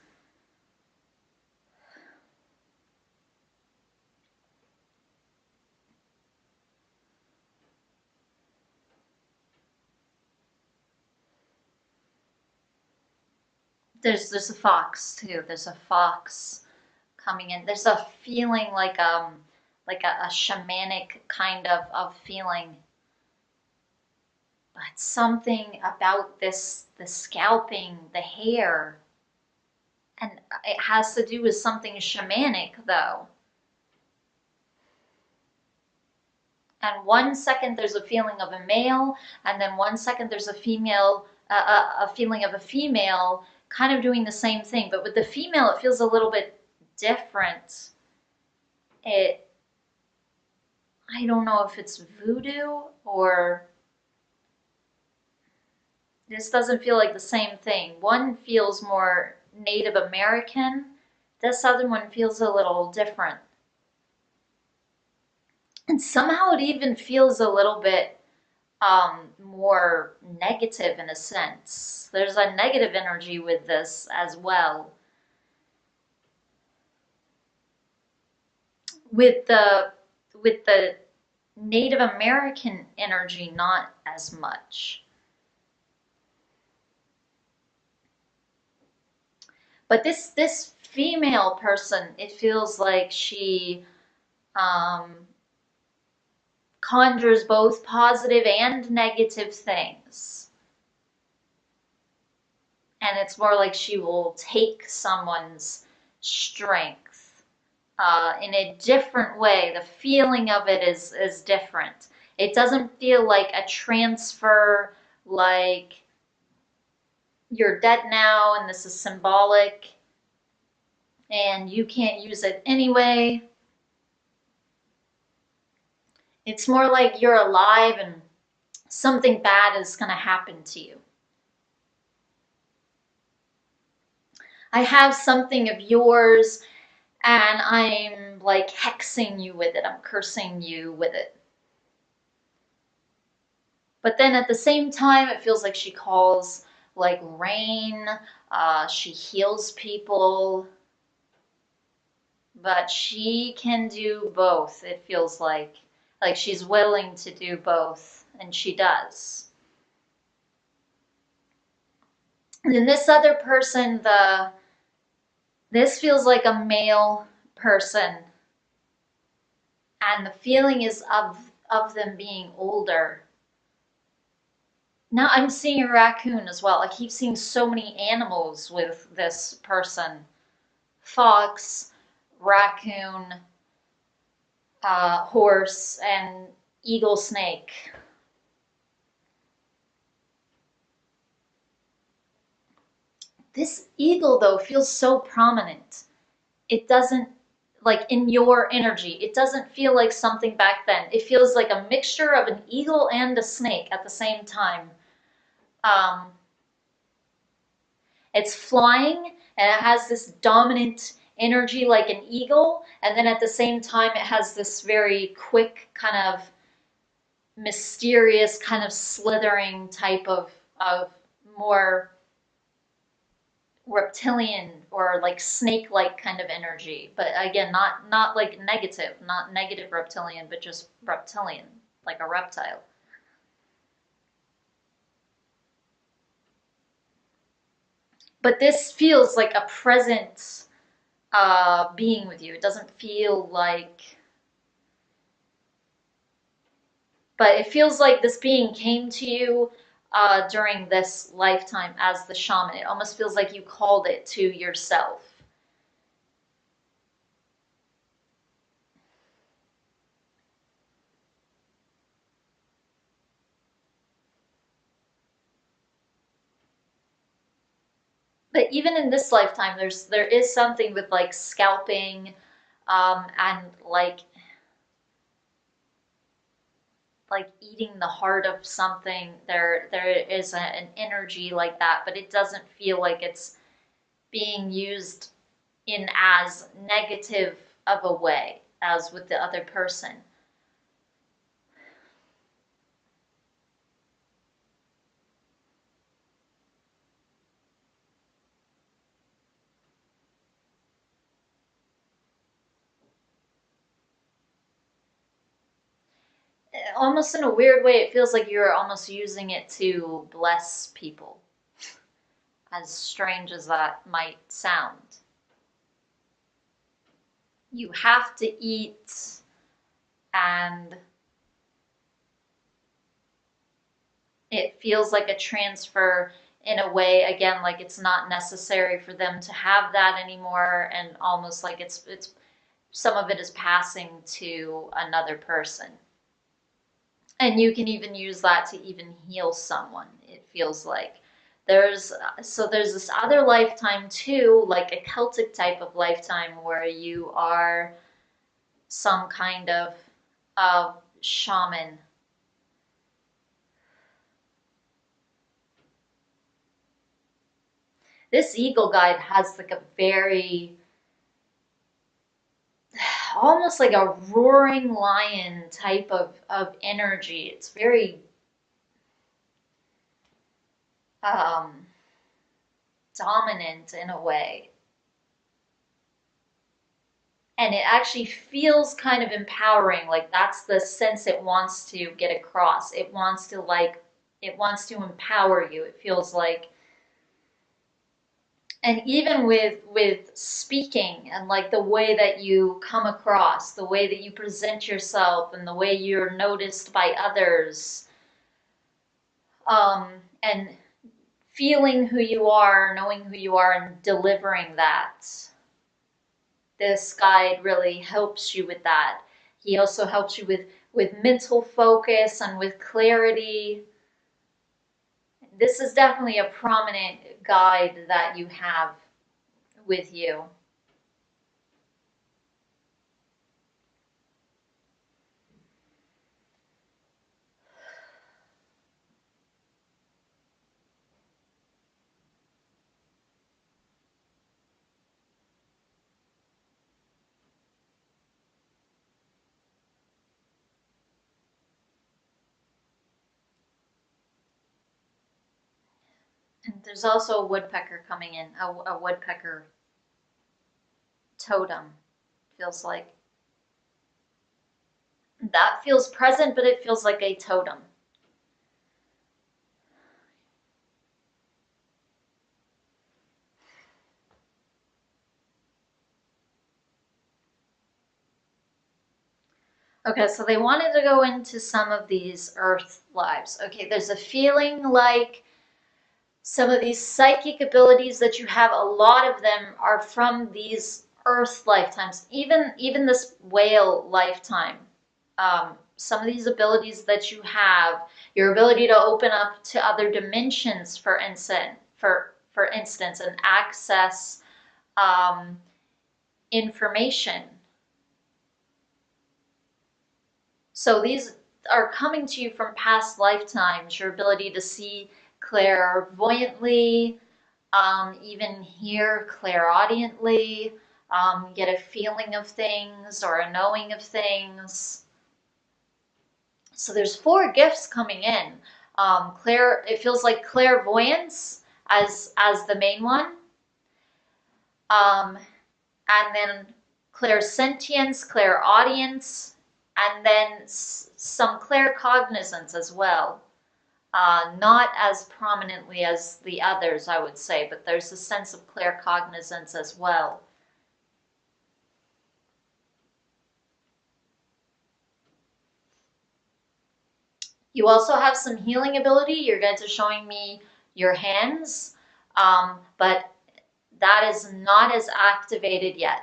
There's a fox too. There's a fox coming in. There's a feeling like a shamanic kind of feeling. But something about this the scalping, the hair, and it has to do with something shamanic though. And 1 second there's a feeling of a male, and then 1 second there's a female, a feeling of a female, kind of doing the same thing. But with the female, it feels a little bit different. It, I don't know if it's voodoo or this doesn't feel like the same thing. One feels more Native American. This other one feels a little different. And somehow it even feels a little bit more negative in a sense. There's a negative energy with this as well. With the Native American energy, not as much. But this female person, it feels like she conjures both positive and negative things. And it's more like she will take someone's strength in a different way. The feeling of it is different. It doesn't feel like a transfer, like you're dead now and this is symbolic and you can't use it anyway. It's more like you're alive and something bad is going to happen to you. I have something of yours and I'm like hexing you with it. I'm cursing you with it. But then at the same time, it feels like she calls like rain. She heals people. But she can do both, it feels like. Like she's willing to do both, and she does. And then this other person, this feels like a male person. And the feeling is of them being older. Now I'm seeing a raccoon as well. I keep seeing so many animals with this person. Fox, raccoon, horse, and eagle snake. This eagle, though, feels so prominent. It doesn't, like in your energy, it doesn't feel like something back then. It feels like a mixture of an eagle and a snake at the same time. Um, it's flying and it has this dominant energy like an eagle, and then at the same time, it has this very quick kind of mysterious kind of slithering type of more reptilian or like snake-like kind of energy, but again, not like negative, not negative reptilian, but just reptilian, like a reptile. But this feels like a present being with you. It doesn't feel like, but it feels like this being came to you during this lifetime as the shaman. It almost feels like you called it to yourself. But even in this lifetime, there is something with like scalping, and like eating the heart of something. There is an energy like that, but it doesn't feel like it's being used in as negative of a way as with the other person. Almost in a weird way, it feels like you're almost using it to bless people, as strange as that might sound. You have to eat, and it feels like a transfer in a way, again, like it's not necessary for them to have that anymore, and almost like it's some of it is passing to another person. And you can even use that to even heal someone, it feels like. There's this other lifetime too, like a Celtic type of lifetime where you are some kind of shaman. This eagle guide has like a very, almost like a roaring lion type of energy. It's very um, dominant in a way. And it actually feels kind of empowering. Like that's the sense it wants to get across. It wants to empower you. It feels like, and even with speaking and like the way that you come across, the way that you present yourself and the way you're noticed by others, and feeling who you are, knowing who you are, and delivering that. This guide really helps you with that. He also helps you with mental focus and with clarity. This is definitely a prominent guide that you have with you. And there's also a woodpecker coming in, a woodpecker totem, feels like. That feels present, but it feels like a totem. Okay, so they wanted to go into some of these earth lives. Okay, there's a feeling like some of these psychic abilities that you have, a lot of them are from these earth lifetimes, even this whale lifetime. Some of these abilities that you have, your ability to open up to other dimensions, for instance, and access um, information. So these are coming to you from past lifetimes, your ability to see clairvoyantly, even hear clairaudiently, get a feeling of things or a knowing of things. So there's 4 gifts coming in. It feels like clairvoyance as the main one, and then clairsentience, clairaudience, and then some claircognizance as well. Not as prominently as the others, I would say, but there's a sense of claircognizance as well. You also have some healing ability. You're going to showing me your hands, but that is not as activated yet.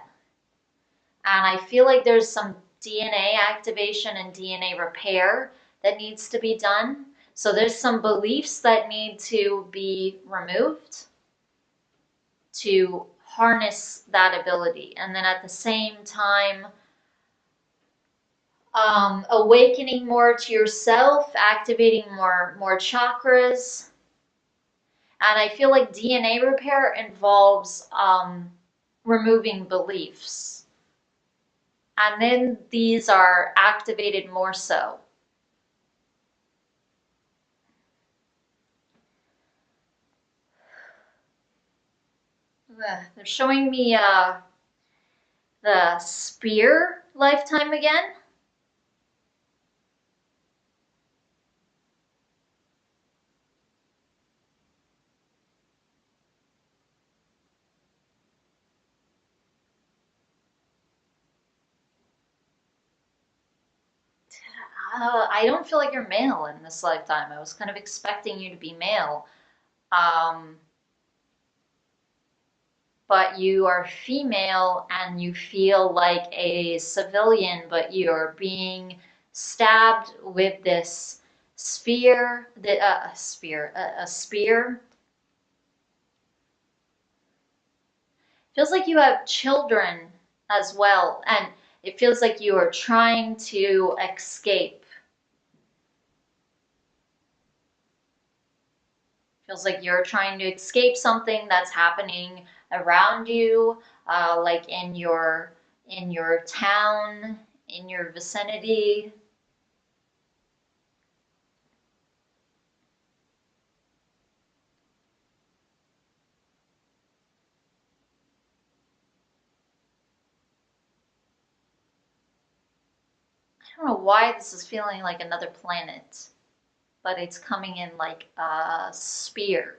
And I feel like there's some DNA activation and DNA repair that needs to be done. So there's some beliefs that need to be removed to harness that ability. And then at the same time, awakening more to yourself, activating more chakras. And I feel like DNA repair involves removing beliefs. And then these are activated more so. They're showing me the spear lifetime again. I don't feel like you're male in this lifetime. I was kind of expecting you to be male. But you are female and you feel like a civilian, but you're being stabbed with this spear, a spear. Feels like you have children as well, and it feels like you are trying to escape. Feels like you're trying to escape something that's happening around you, like in your town, in your vicinity. I don't know why this is feeling like another planet, but it's coming in like a spear.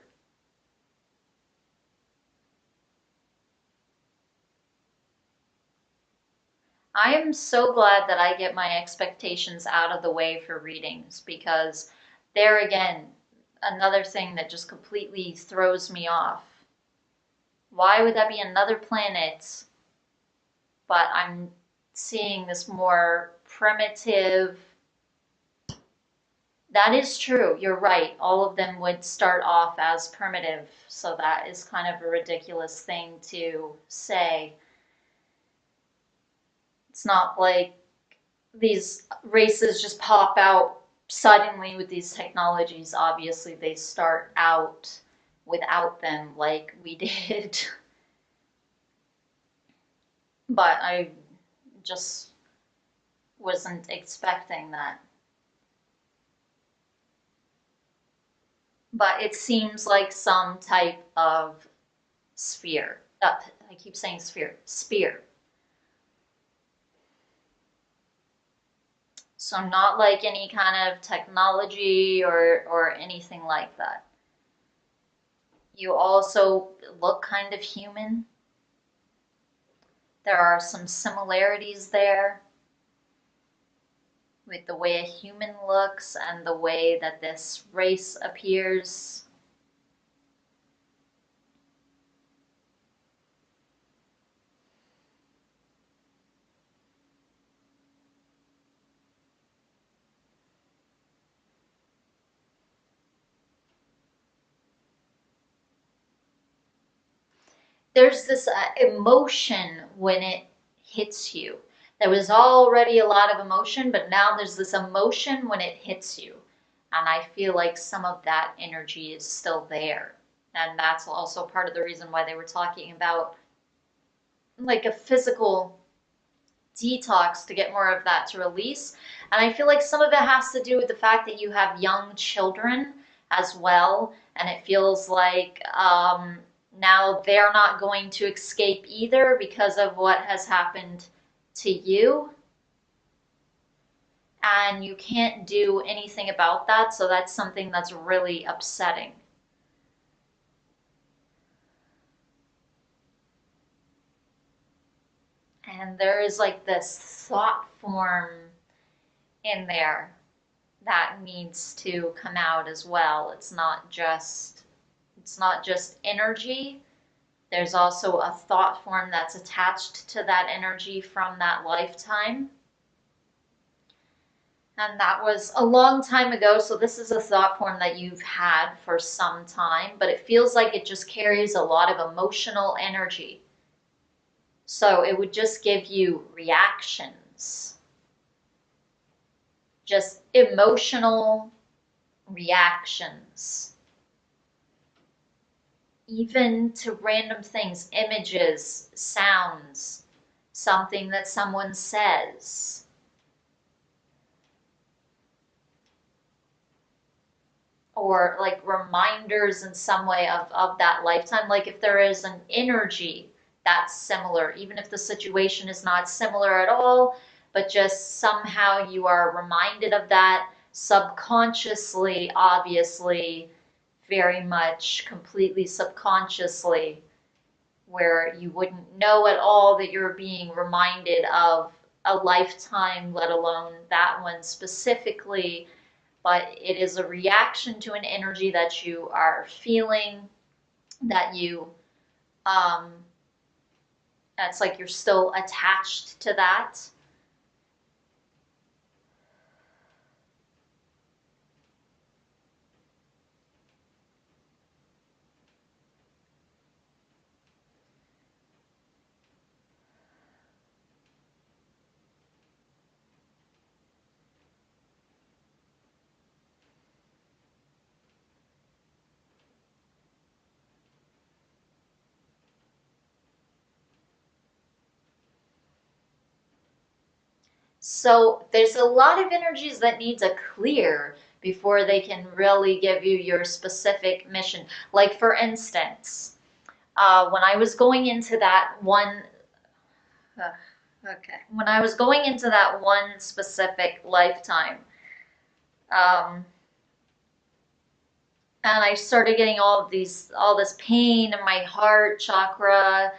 I am so glad that I get my expectations out of the way for readings, because there again, another thing that just completely throws me off. Why would that be another planet? But I'm seeing this more primitive. That is true. You're right. All of them would start off as primitive. So that is kind of a ridiculous thing to say. It's not like these races just pop out suddenly with these technologies. Obviously, they start out without them like we did. But I just wasn't expecting that. But it seems like some type of sphere. I keep saying sphere. Spear. So not like any kind of technology or anything like that. You also look kind of human. There are some similarities there with the way a human looks and the way that this race appears. There's this emotion when it hits you. There was already a lot of emotion, but now there's this emotion when it hits you. And I feel like some of that energy is still there. And that's also part of the reason why they were talking about like a physical detox to get more of that to release. And I feel like some of it has to do with the fact that you have young children as well. And it feels like now they're not going to escape either because of what has happened to you. And you can't do anything about that. So that's something that's really upsetting. And there is like this thought form in there that needs to come out as well. It's not just energy. There's also a thought form that's attached to that energy from that lifetime. And that was a long time ago, so this is a thought form that you've had for some time, but it feels like it just carries a lot of emotional energy. So it would just give you reactions, just emotional reactions, even to random things, images, sounds, something that someone says. Or like reminders in some way of that lifetime. Like if there is an energy that's similar, even if the situation is not similar at all, but just somehow you are reminded of that subconsciously, obviously, very much completely subconsciously, where you wouldn't know at all that you're being reminded of a lifetime, let alone that one specifically, but it is a reaction to an energy that you are feeling, that you, um, it's like you're still attached to that. So there's a lot of energies that need to clear before they can really give you your specific mission. Like for instance, when I was going into that one, okay, when I was going into that one specific lifetime, um, and I started getting all this pain in my heart chakra,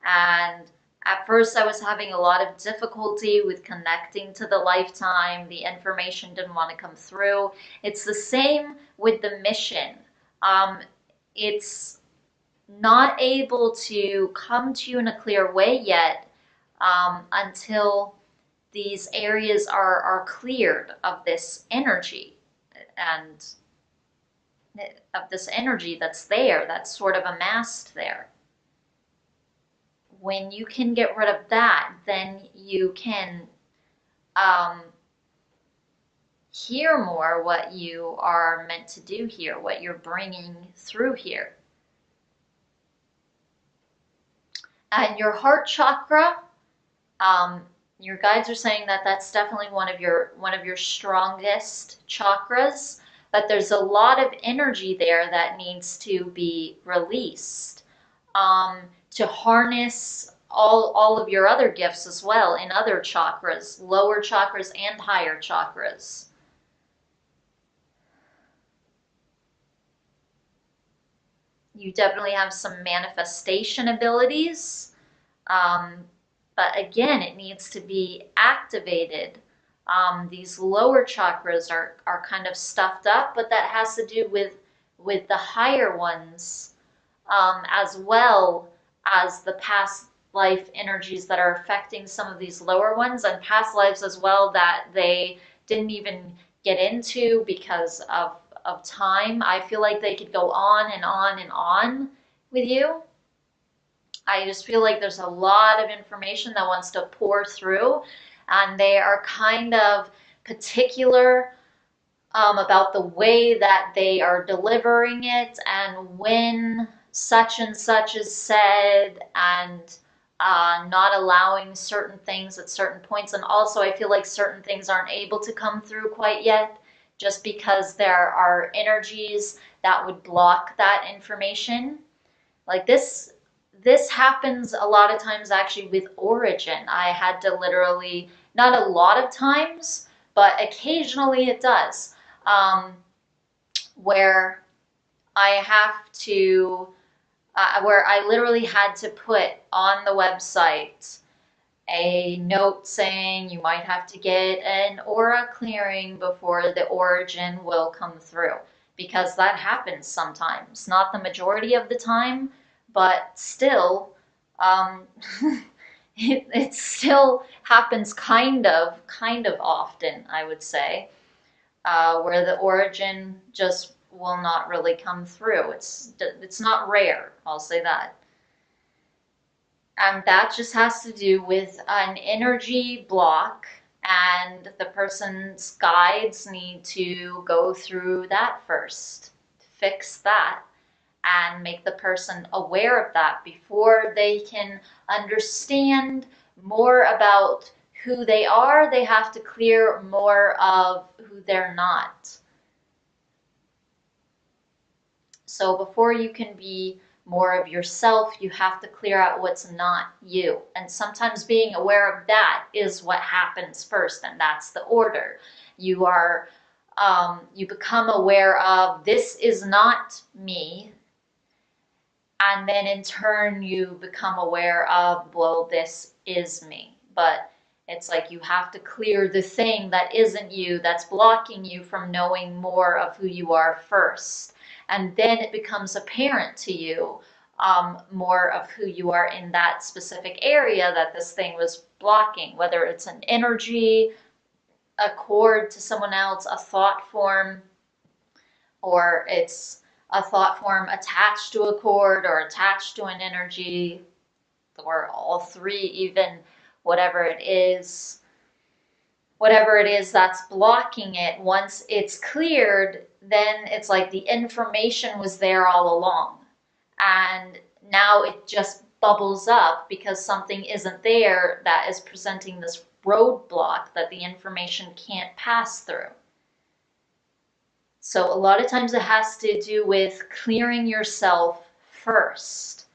and at first I was having a lot of difficulty with connecting to the lifetime. The information didn't want to come through. It's the same with the mission. Um, it's not able to come to you in a clear way yet, until these areas are cleared of this energy and of this energy that's there, that's sort of amassed there. When you can get rid of that, then you can um, hear more what you are meant to do here, what you're bringing through here. And your heart chakra, your guides are saying that that's definitely one of your strongest chakras, but there's a lot of energy there that needs to be released, to harness all of your other gifts as well in other chakras, lower chakras and higher chakras. You definitely have some manifestation abilities. But again, it needs to be activated. These lower chakras are kind of stuffed up, but that has to do with the higher ones, as well as the past life energies that are affecting some of these lower ones, and past lives as well that they didn't even get into because of time. I feel like they could go on and on and on with you. I just feel like there's a lot of information that wants to pour through, and they are kind of particular about the way that they are delivering it and when such and such is said, and not allowing certain things at certain points. And also, I feel like certain things aren't able to come through quite yet, just because there are energies that would block that information. Like this happens a lot of times actually with origin. I had to literally, not a lot of times, but occasionally it does, um, where I have to, where I literally had to put on the website a note saying you might have to get an aura clearing before the origin will come through. Because that happens sometimes. Not the majority of the time, but still, um, it still happens kind of often, I would say, where the origin just will not really come through. It's not rare, I'll say that. And that just has to do with an energy block, and the person's guides need to go through that first, fix that, and make the person aware of that before they can understand more about who they are. They have to clear more of who they're not. So before you can be more of yourself, you have to clear out what's not you. And sometimes being aware of that is what happens first, and that's the order. You are, you become aware of, this is not me, and then in turn you become aware of, well, this is me. But it's like you have to clear the thing that isn't you, that's blocking you from knowing more of who you are first. And then it becomes apparent to you more of who you are in that specific area that this thing was blocking, whether it's an energy, a cord to someone else, a thought form, or it's a thought form attached to a cord or attached to an energy, or all three even, whatever it is that's blocking it. Once it's cleared, then it's like the information was there all along, and now it just bubbles up because something isn't there that is presenting this roadblock that the information can't pass through. So a lot of times it has to do with clearing yourself first.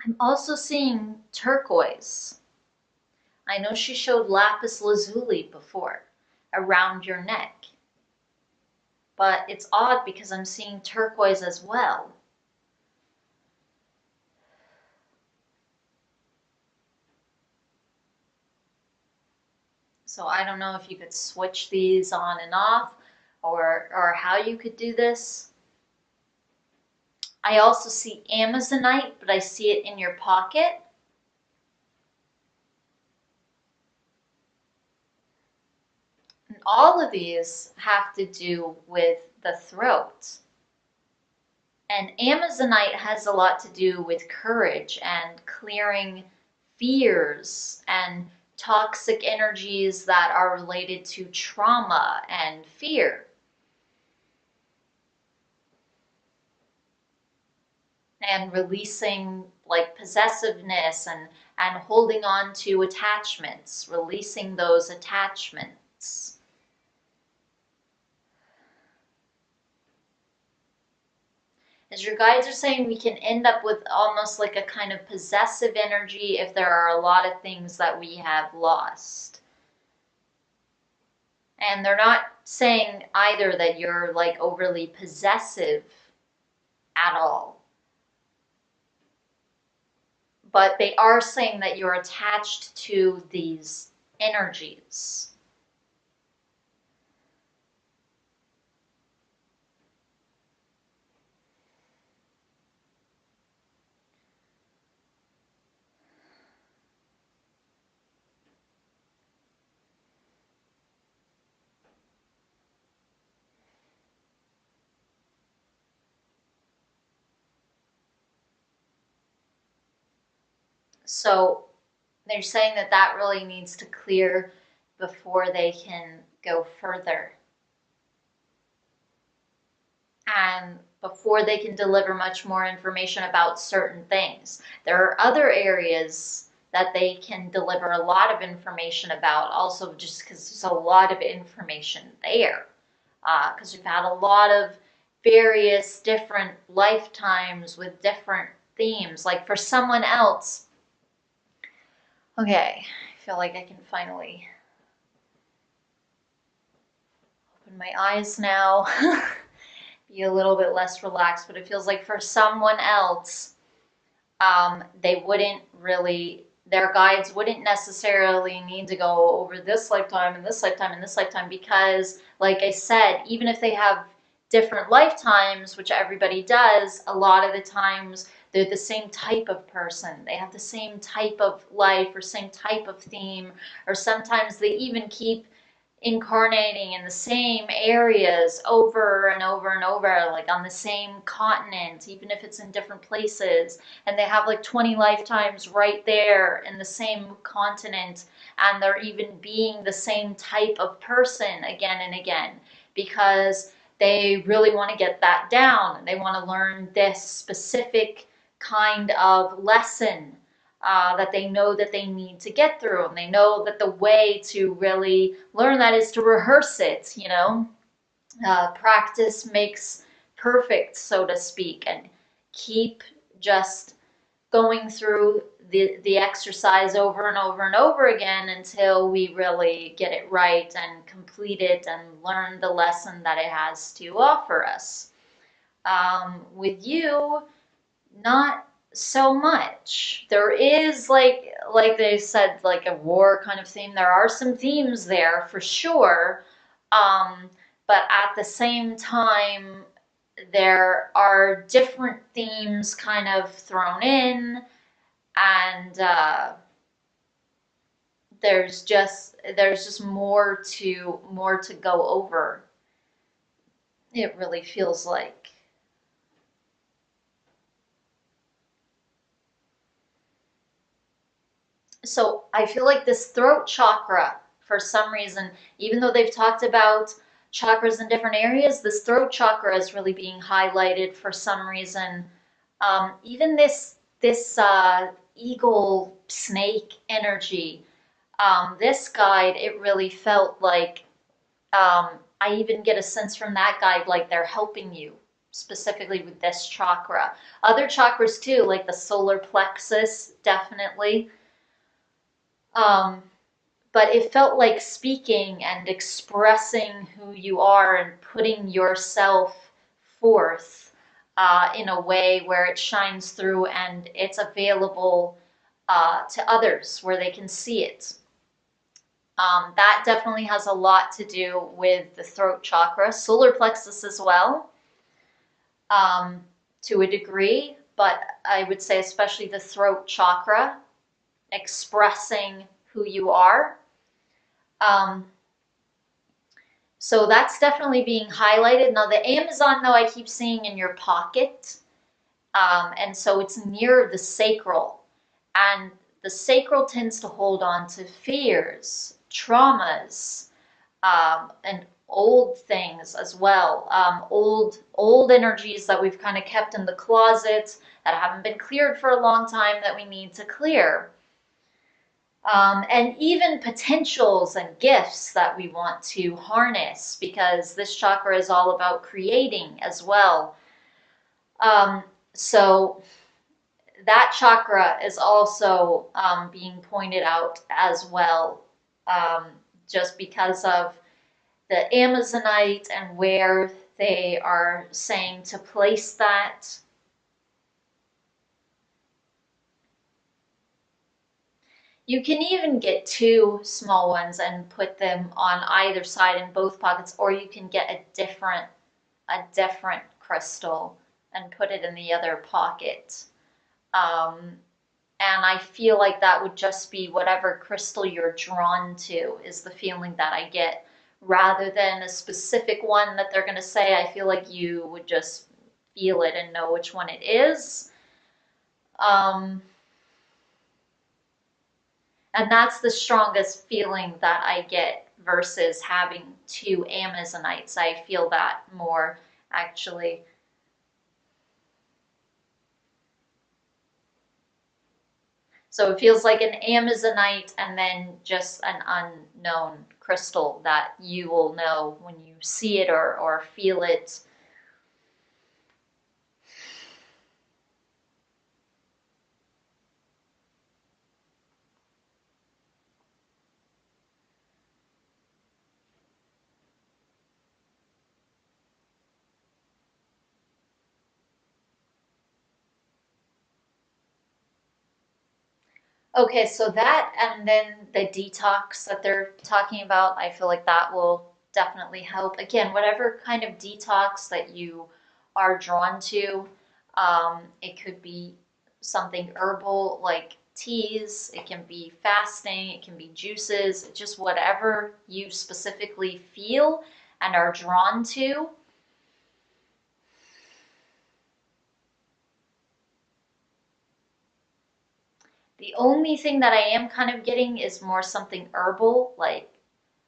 I'm also seeing turquoise. I know she showed lapis lazuli before around your neck, but it's odd because I'm seeing turquoise as well. So I don't know if you could switch these on and off, or how you could do this. I also see Amazonite, but I see it in your pocket. And all of these have to do with the throat. And Amazonite has a lot to do with courage and clearing fears and toxic energies that are related to trauma and fear. And releasing like possessiveness and holding on to attachments, releasing those attachments. As your guides are saying, we can end up with almost like a kind of possessive energy if there are a lot of things that we have lost. And they're not saying either that you're like overly possessive at all. But they are saying that you're attached to these energies. So they're saying that that really needs to clear before they can go further. And before they can deliver much more information about certain things. There are other areas that they can deliver a lot of information about, also just because there's a lot of information there. Because we've had a lot of various different lifetimes with different themes. Like for someone else, okay, I feel like I can finally open my eyes now. Be a little bit less relaxed, but it feels like for someone else, they wouldn't really, their guides wouldn't necessarily need to go over this lifetime and this lifetime and this lifetime because, like I said, even if they have different lifetimes, which everybody does, a lot of the times they're the same type of person. They have the same type of life or same type of theme, or sometimes they even keep incarnating in the same areas over and over and over, like on the same continent, even if it's in different places. And they have like 20 lifetimes right there in the same continent, and they're even being the same type of person again and again because they really want to get that down. They want to learn this specific kind of lesson that they know that they need to get through. And they know that the way to really learn that is to rehearse it, you know. Practice makes perfect, so to speak, and keep just going through the exercise over and over and over again until we really get it right and complete it and learn the lesson that it has to offer us. With you, not so much. There is like they said, like a war kind of theme. There are some themes there for sure. But at the same time, there are different themes kind of thrown in, and there's just more to go over. It really feels like. So I feel like this throat chakra, for some reason, even though they've talked about chakras in different areas, this throat chakra is really being highlighted for some reason. Even this eagle snake energy, this guide, it really felt like I even get a sense from that guide like they're helping you specifically with this chakra. Other chakras too, like the solar plexus, definitely. Um, but it felt like speaking and expressing who you are and putting yourself forth in a way where it shines through and it's available to others where they can see it. That definitely has a lot to do with the throat chakra, solar plexus as well, to a degree, but I would say especially the throat chakra, expressing who you are. So that's definitely being highlighted. Now the Amazon, though, I keep seeing in your pocket, and so it's near the sacral, and the sacral tends to hold on to fears, traumas, and old things as well, old energies that we've kind of kept in the closet that haven't been cleared for a long time that we need to clear. And even potentials and gifts that we want to harness, because this chakra is all about creating as well. So that chakra is also being pointed out as well, just because of the Amazonite and where they are saying to place that. You can even get two small ones and put them on either side in both pockets, or you can get a different crystal and put it in the other pocket. And I feel like that would just be whatever crystal you're drawn to, is the feeling that I get, rather than a specific one that they're going to say. I feel like you would just feel it and know which one it is. And that's the strongest feeling that I get versus having two Amazonites. I feel that more actually. So it feels like an Amazonite and then just an unknown crystal that you will know when you see it or feel it. Okay, so that and then the detox that they're talking about, I feel like that will definitely help. Again, whatever kind of detox that you are drawn to, it could be something herbal like teas, it can be fasting, it can be juices, just whatever you specifically feel and are drawn to. The only thing that I am kind of getting is more something herbal, like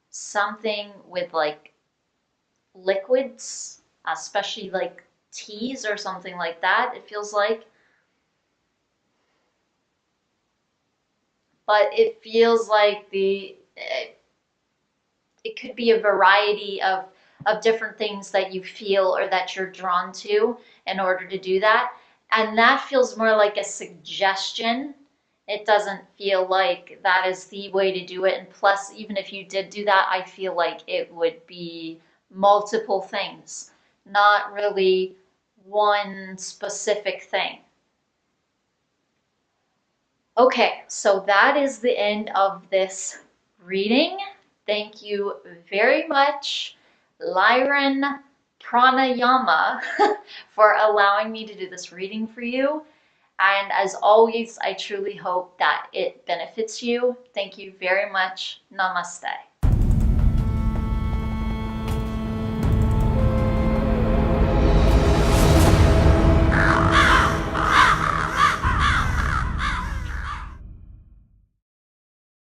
something with like liquids, especially like teas or something like that, it feels like. But it feels like it could be a variety of different things that you feel or that you're drawn to in order to do that. And that feels more like a suggestion. It doesn't feel like that is the way to do it. And plus, even if you did do that, I feel like it would be multiple things, not really one specific thing. Okay, so that is the end of this reading. Thank you very much, Lyran Pranayama, for allowing me to do this reading for you. And as always, I truly hope that it benefits you. Thank you very much. Namaste.